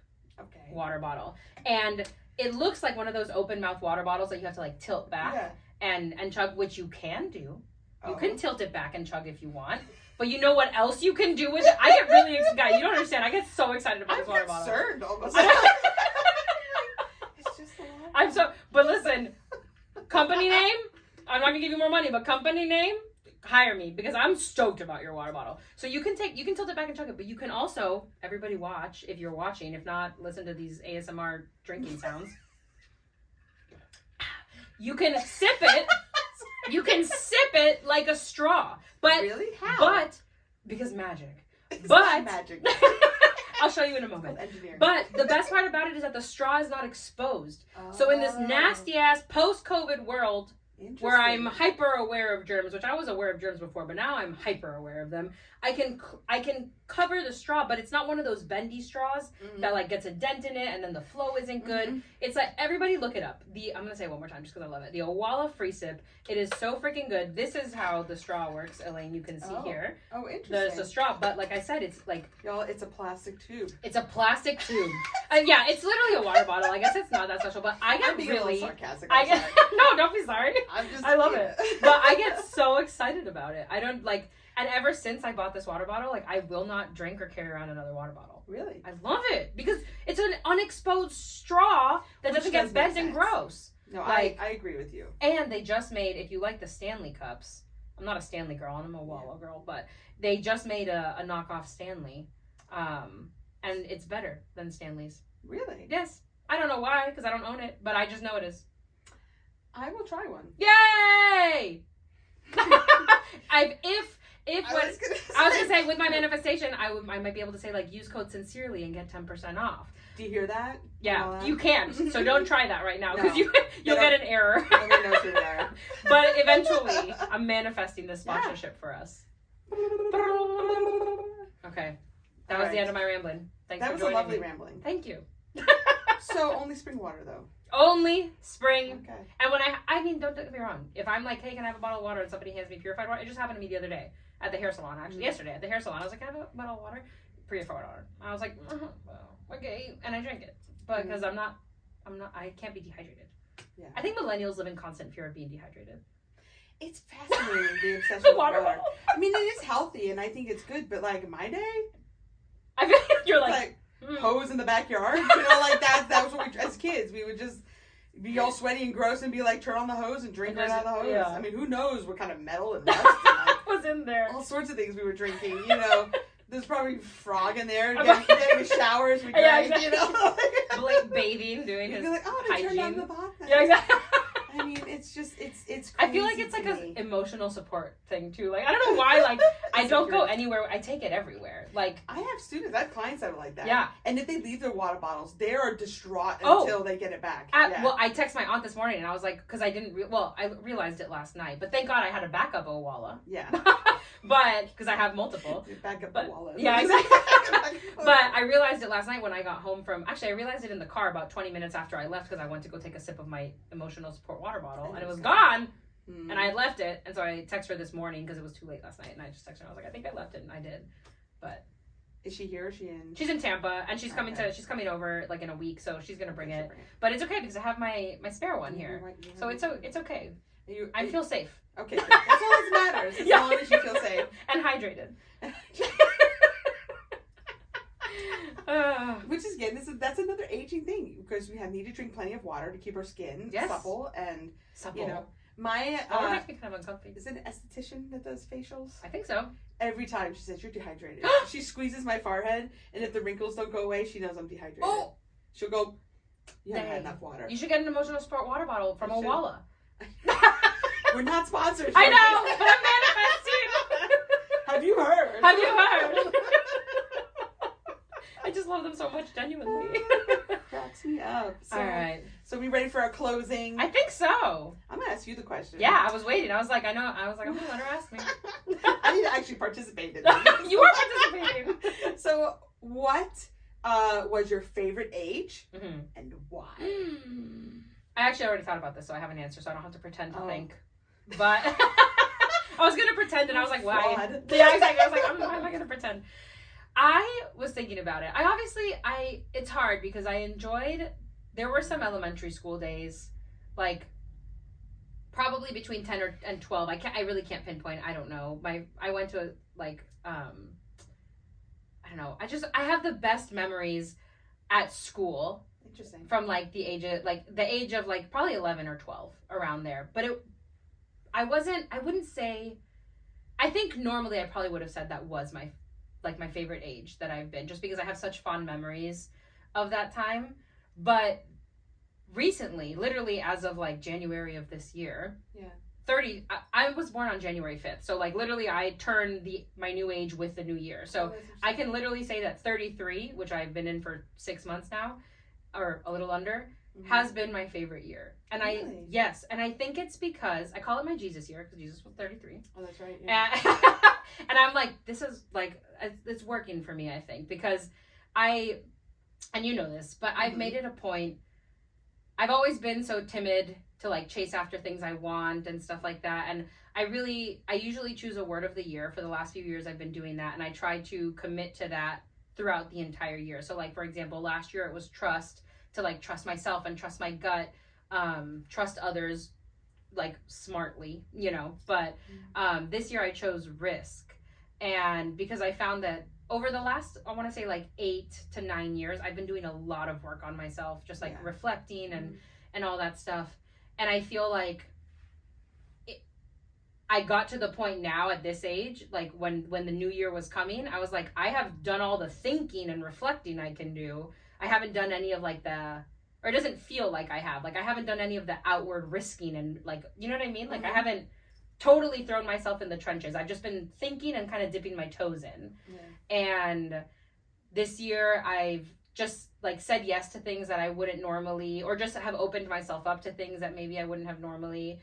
Speaker 1: water bottle. And it looks like one of those open mouth water bottles that you have to tilt back and chug, which you can do. You can tilt it back and chug if you want. But you know what else you can do with it? I get really excited. You don't understand. I get so excited about this water bottle.
Speaker 2: I'm concerned almost. It's just a lot.
Speaker 1: But listen, company name, I'm not going to give you more money, but company name, hire me because I'm stoked about your water bottle. So you can tilt it back and chug it, but you can also, everybody watch if you're watching. If not, listen to these ASMR drinking sounds. You can sip it. You can sip it like a straw. But
Speaker 2: really? How?
Speaker 1: But because magic.
Speaker 2: It's
Speaker 1: but
Speaker 2: not magic.
Speaker 1: I'll show you in a moment.
Speaker 2: Engineering.
Speaker 1: But the best part about it is that the straw is not exposed. So in this nasty ass post-COVID world where I'm hyper aware of germs, which I was aware of germs before, but now I'm hyper aware of them. I can cover the straw, but it's not one of those bendy straws that like gets a dent in it and then the flow isn't good. It's like, everybody look it up. I'm gonna say it one more time just because I love it. The Owala Free Sip. It is so freaking good. This is how the straw works, Elaine. You can see here.
Speaker 2: Oh, interesting.
Speaker 1: There's a straw, but like I said, it's like
Speaker 2: y'all. It's a plastic tube.
Speaker 1: It's a plastic tube. Yeah, it's literally a water bottle. I guess it's not that special, but I get
Speaker 2: I'm being
Speaker 1: really.
Speaker 2: A little sarcastic.
Speaker 1: No, don't be sorry. I love it, but I get so excited about it. I don't like. And ever since I bought this water bottle, like I will not drink or carry around another water bottle.
Speaker 2: Really?
Speaker 1: I love it because it's an unexposed straw that doesn't get bent and gross.
Speaker 2: No,
Speaker 1: like,
Speaker 2: I agree with you.
Speaker 1: And they just made, if you like the Stanley cups, I'm not a Stanley girl, I'm a Walla girl, but they just made a knockoff Stanley, and it's better than Stanley's.
Speaker 2: Really?
Speaker 1: Yes. I don't know why, because I don't own it, but I just know it is.
Speaker 2: I will try one.
Speaker 1: Yay! I was gonna say with my manifestation, I might be able to say like use code Sincerely and get 10% off.
Speaker 2: Do you hear that?
Speaker 1: Yeah, you can't. So don't try that right now because you'll get an error.
Speaker 2: Nobody knows you're there.
Speaker 1: But eventually, I'm manifesting this sponsorship for us. Okay, that was the end of my rambling. Thanks for joining me. That was a lovely
Speaker 2: rambling.
Speaker 1: Thank you.
Speaker 2: So only spring water though.
Speaker 1: Only spring.
Speaker 2: Okay.
Speaker 1: And when I mean, don't get me wrong. If I'm like, hey, can I have a bottle of water? And somebody hands me purified water. It just happened to me the other day at the hair salon. Actually, yesterday at the hair salon, I was like, can I have a bottle of water? Purified water. I was like, well, okay, and I drank it, but because I can't be dehydrated. Yeah. I think millennials live in constant fear of being dehydrated.
Speaker 2: It's fascinating the obsession with water. I mean, it is healthy, and I think it's good. But like my day,
Speaker 1: I feel like you're like
Speaker 2: hose in the backyard. You know, like that was what we as kids we would just be all sweaty and gross and be like, turn on the hose and drink right out of the hose. Yeah. I mean, who knows what kind of metal and dust and like,
Speaker 1: was in there.
Speaker 2: All sorts of things we were drinking. You know, there's probably frog in there getting a shower as we drank.
Speaker 1: Exactly.
Speaker 2: You know,
Speaker 1: Blake bathing, doing his
Speaker 2: like, oh,
Speaker 1: hygiene.
Speaker 2: Turn on the vodka.
Speaker 1: Yeah, exactly.
Speaker 2: I mean, it's just, it's crazy.
Speaker 1: I feel like it's like an emotional support thing too. Like, I don't know why, like, I don't go anywhere. I take it everywhere. Like,
Speaker 2: I have students, I have clients that are like that.
Speaker 1: Yeah.
Speaker 2: And if they leave their water bottles, they are distraught until they get it back.
Speaker 1: Well, I texted my aunt this morning and I was like, because I didn't, I realized it last night. But thank God I had a backup Owala.
Speaker 2: Yeah.
Speaker 1: But, because I have multiple.
Speaker 2: Backup Owala.
Speaker 1: Yeah, exactly. But I realized it last night when I got home from, actually I realized it in the car about 20 minutes after I left because I went to go take a sip of my emotional support water bottle and it was gone and I had left it, and so I texted her this morning because it was too late last night and I just texted her. I was like, I think I left it, and I did. But
Speaker 2: is she here or is she in?
Speaker 1: She's in Tampa and she's coming over like in a week, so she's gonna bring it. But it's okay because I have my spare one here, so it's okay. I feel safe.
Speaker 2: Okay, good. That's all that matters. As long as you feel safe
Speaker 1: and hydrated.
Speaker 2: Which is again, that's another aging thing because we need to drink plenty of water to keep our skin supple and you know. My
Speaker 1: makes me kind of uncomfy.
Speaker 2: Is it an esthetician that does facials?
Speaker 1: I think so.
Speaker 2: Every time she says you're dehydrated, she squeezes my forehead, and if the wrinkles don't go away, she knows I'm dehydrated. Oh, she'll go. You haven't had enough water.
Speaker 1: You should get an emotional support water bottle from Owala.
Speaker 2: We're not sponsored.
Speaker 1: I know, but I'm manifesting.
Speaker 2: Have you heard?
Speaker 1: Have you heard? I just love them so much, genuinely.
Speaker 2: Cracks me up. So,
Speaker 1: all right.
Speaker 2: So we ready for our closing?
Speaker 1: I think so.
Speaker 2: I'm gonna ask you the question.
Speaker 1: Yeah, I was waiting. I was like, I'm gonna let her ask me.
Speaker 2: I need to actually participate in this.
Speaker 1: You are participating.
Speaker 2: So, what was your favorite age and why?
Speaker 1: I actually already thought about this, so I have an answer, so I don't have to pretend to think. But I was gonna pretend, and I was like, why? Yeah, exactly. I was like, why am I gonna pretend? I was thinking about it. It's hard because there were some elementary school days, like probably between 10 and 12. I really can't pinpoint. I don't know. I went to like I don't know. I have the best memories at school.
Speaker 2: Interesting.
Speaker 1: From like the age of like probably 11 or 12, around there. But I wouldn't say, I think normally I probably would have said that was my favorite age that I've been, just because I have such fond memories of that time. But recently, literally as of like January of this year, 30, I was born on January 5th. So like literally I turned my new age with the new year. So I can literally say that 33, which I've been in for 6 months now, or a little under, has been my favorite year. And
Speaker 2: really?
Speaker 1: And I think it's because I call it my Jesus year, because Jesus was 33.
Speaker 2: Oh, that's right. Yeah.
Speaker 1: And I'm like, this is like, it's working for me, I think, because and you know this, but I've made it a point. I've always been so timid to like chase after things I want and stuff like that. And I usually choose a word of the year. For the last few years, I've been doing that. And I try to commit to that throughout the entire year. So like, for example, last year it was trust, to like trust myself and trust my gut, trust others like smartly, you know. But this year I chose risk. And because I found that over the last, I want to say like 8 to 9 years, I've been doing a lot of work on myself, just like reflecting and all that stuff. And I feel like I got to the point now at this age, like when the new year was coming, I was like, I have done all the thinking and reflecting I can do. I haven't done any of like or it doesn't feel like I have. Like I haven't done any of the outward risking and like, you know what I mean? Like I haven't totally thrown myself in the trenches. I've just been thinking and kind of dipping my toes in. Yeah. And this year I've just like said yes to things that I wouldn't normally, or just have opened myself up to things that maybe I wouldn't have normally.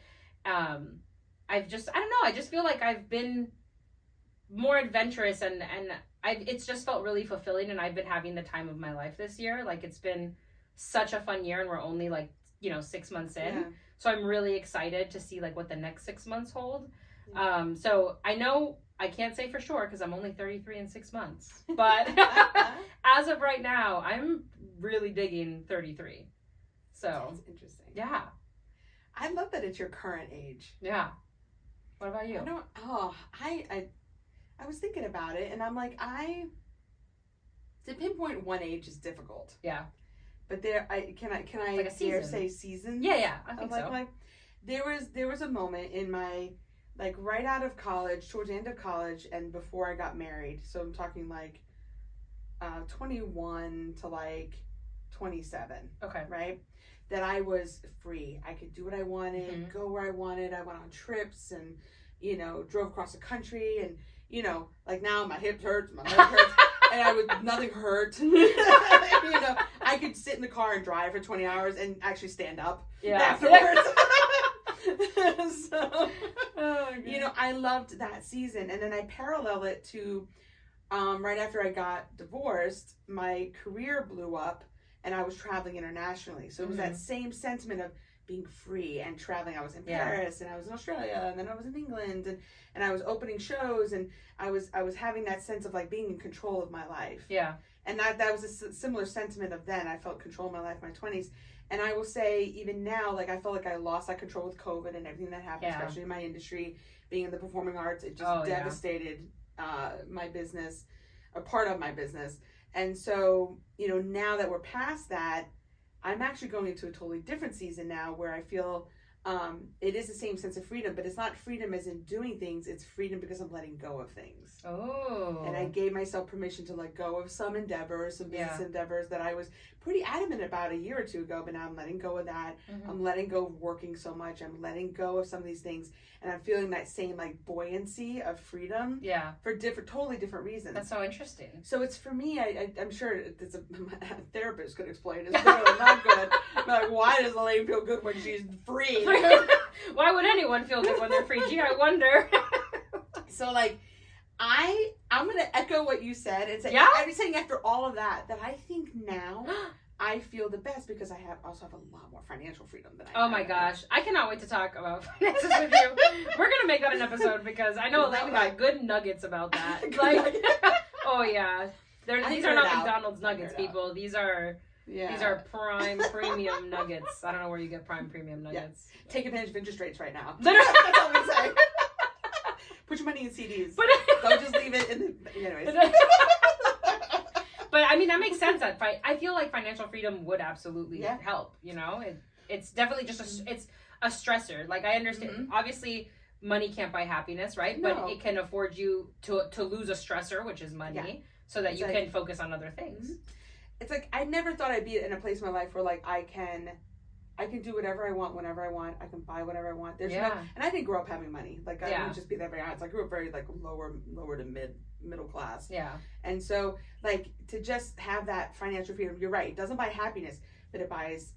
Speaker 1: I don't know, I just feel like I've been more adventurous and it's just felt really fulfilling, and I've been having the time of my life this year. Like it's been such a fun year, and we're only like, 6 months in. Yeah. So I'm really excited to see like what the next 6 months hold. Yeah. So I know I can't say for sure because I'm only 33 in 6 months, but as of right now, I'm really digging 33. So
Speaker 2: that's interesting.
Speaker 1: Yeah.
Speaker 2: I love that it's your current age.
Speaker 1: Yeah. What about you?
Speaker 2: I was thinking about it, and I'm like, to pinpoint one age is difficult.
Speaker 1: Yeah.
Speaker 2: But can I
Speaker 1: like
Speaker 2: dare say seasons?
Speaker 1: Yeah, I think so.
Speaker 2: Like there was a moment in my, like right out of college, towards the end of college, and before I got married. So I'm talking like 21 to like 27. Okay. Right? That I was free. I could do what I wanted, go where I wanted. I went on trips and, drove across the country, and, like now my hips hurt, my leg hurts, and nothing hurt. I could sit in the car and drive for 20 hours and actually stand up afterwards. So, I loved that season. And then I parallel it to, right after I got divorced, my career blew up. And I was traveling internationally. So it was that same sentiment of being free and traveling. I was in Paris, and I was in Australia, and then I was in England, and I was opening shows, and I was having that sense of like being in control of my life. Yeah. And that was a similar sentiment of then. I felt control of my life in my 20s. And I will say, even now, like I felt like I lost that control with COVID and everything that happened, especially in my industry, being in the performing arts. It just devastated my business, a part of my business. And so, now that we're past that, I'm actually going into a totally different season now where I feel it is the same sense of freedom, but it's not freedom as in doing things. It's freedom because I'm letting go of things. Oh. And I gave myself permission to let go of some endeavors, some business endeavors that I was pretty adamant about a year or two ago, but now I'm letting go of that. I'm letting go of working so much. I'm letting go of some of these things. And I'm feeling that same like buoyancy of freedom. Yeah. For totally different reasons.
Speaker 1: That's so interesting.
Speaker 2: So it's for me, I'm sure it's a therapist could explain it's good or not good. Like, why does Elaine feel good when she's free?
Speaker 1: Why would anyone feel good when they're free? Gee, I wonder.
Speaker 2: So like, I'm going to echo what you said and say, I'm saying after all of that I think now I feel the best because I also have a lot more financial freedom than I have.
Speaker 1: Oh my gosh. I cannot wait to talk about finances with you. We're going to make that an episode because I know Elaine got good nuggets about that. Like, oh yeah. These are not McDonald's nuggets, people. These are
Speaker 2: Yeah.
Speaker 1: These are prime premium nuggets. I don't know where you get prime premium nuggets.
Speaker 2: Yeah. Take advantage of interest rates right now.
Speaker 1: Literally.
Speaker 2: That's all we say. Put your money in CDs.
Speaker 1: But
Speaker 2: don't just leave it in the... Anyways.
Speaker 1: But I mean, that makes sense. That I feel like financial freedom would absolutely help. You know, it's definitely just it's a stressor. Like I understand, obviously, money can't buy happiness, right?
Speaker 2: No.
Speaker 1: But it can afford you to lose a stressor, which is money, so that you can focus on other things.
Speaker 2: It's like I never thought I'd be in a place in my life where like I can do whatever I want whenever I want. I can buy whatever I want. There's no, and I didn't grow up having money. Like I would just be that very honest. I grew up very like lower to middle class.
Speaker 1: Yeah.
Speaker 2: And so like to just have that financial freedom, you're right. It doesn't buy happiness, but it buys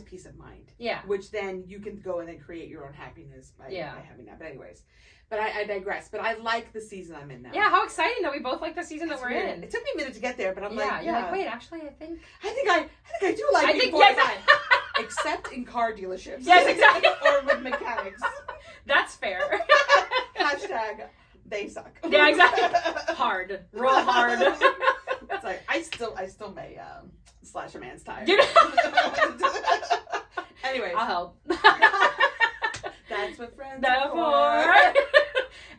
Speaker 2: peace of mind.
Speaker 1: Yeah.
Speaker 2: Which then you can go and then create your own happiness by having that. But anyways. But I digress. But I like the season I'm in now.
Speaker 1: Yeah, how exciting that we both like the season that we're in.
Speaker 2: It took me a minute to get there, but I'm like,
Speaker 1: you're like, wait, actually, I think
Speaker 2: I do like being fortified. Except in car dealerships.
Speaker 1: Yes, exactly.
Speaker 2: Or with mechanics.
Speaker 1: That's fair.
Speaker 2: Hashtag they suck.
Speaker 1: Yeah, exactly. Hard. Roll hard.
Speaker 2: It's like I still may slash a man's tire. Anyways.
Speaker 1: I'll help.
Speaker 2: That's what friends
Speaker 1: are for.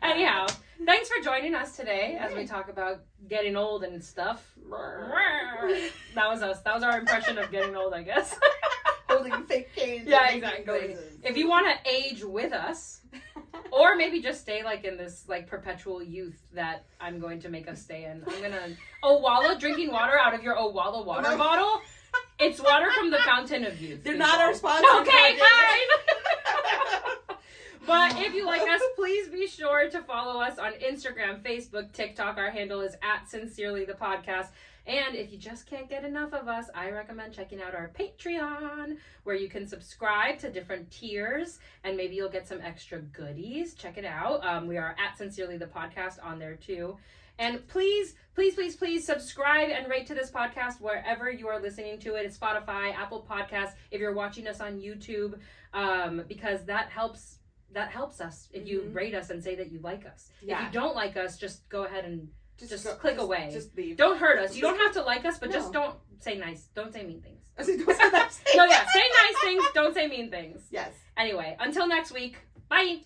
Speaker 1: Anyhow, thanks for joining us today as we talk about getting old and stuff. That was us. That was our impression of getting old, I guess.
Speaker 2: Holding fake canes.
Speaker 1: Yeah, exactly. If you want to age with us, or maybe just stay like in this like perpetual youth that I'm going to make us stay in. I'm gonna Owala drinking water out of your Owala water bottle. It's water from the fountain of youth.
Speaker 2: They're not our sponsor.
Speaker 1: Okay, fine. But if you like us, please be sure to follow us on Instagram, Facebook, TikTok. Our handle is @SincerelyThePodcast. And if you just can't get enough of us, I recommend checking out our Patreon, where you can subscribe to different tiers, and maybe you'll get some extra goodies. Check it out. We are @SincerelyThePodcast on there too. And please, please, please, please subscribe and rate to this podcast wherever you are listening to it. It's Spotify, Apple Podcasts, if you're watching us on YouTube, because that helps us if you rate us and say that you like us. Yeah. If you don't like us, just go ahead and just click away.
Speaker 2: Just leave.
Speaker 1: Don't hurt us. You don't have to like us, but just don't say mean things.
Speaker 2: I said, don't say nice things.
Speaker 1: No, yeah, say nice things, don't say mean things.
Speaker 2: Yes.
Speaker 1: Anyway, until next week. Bye.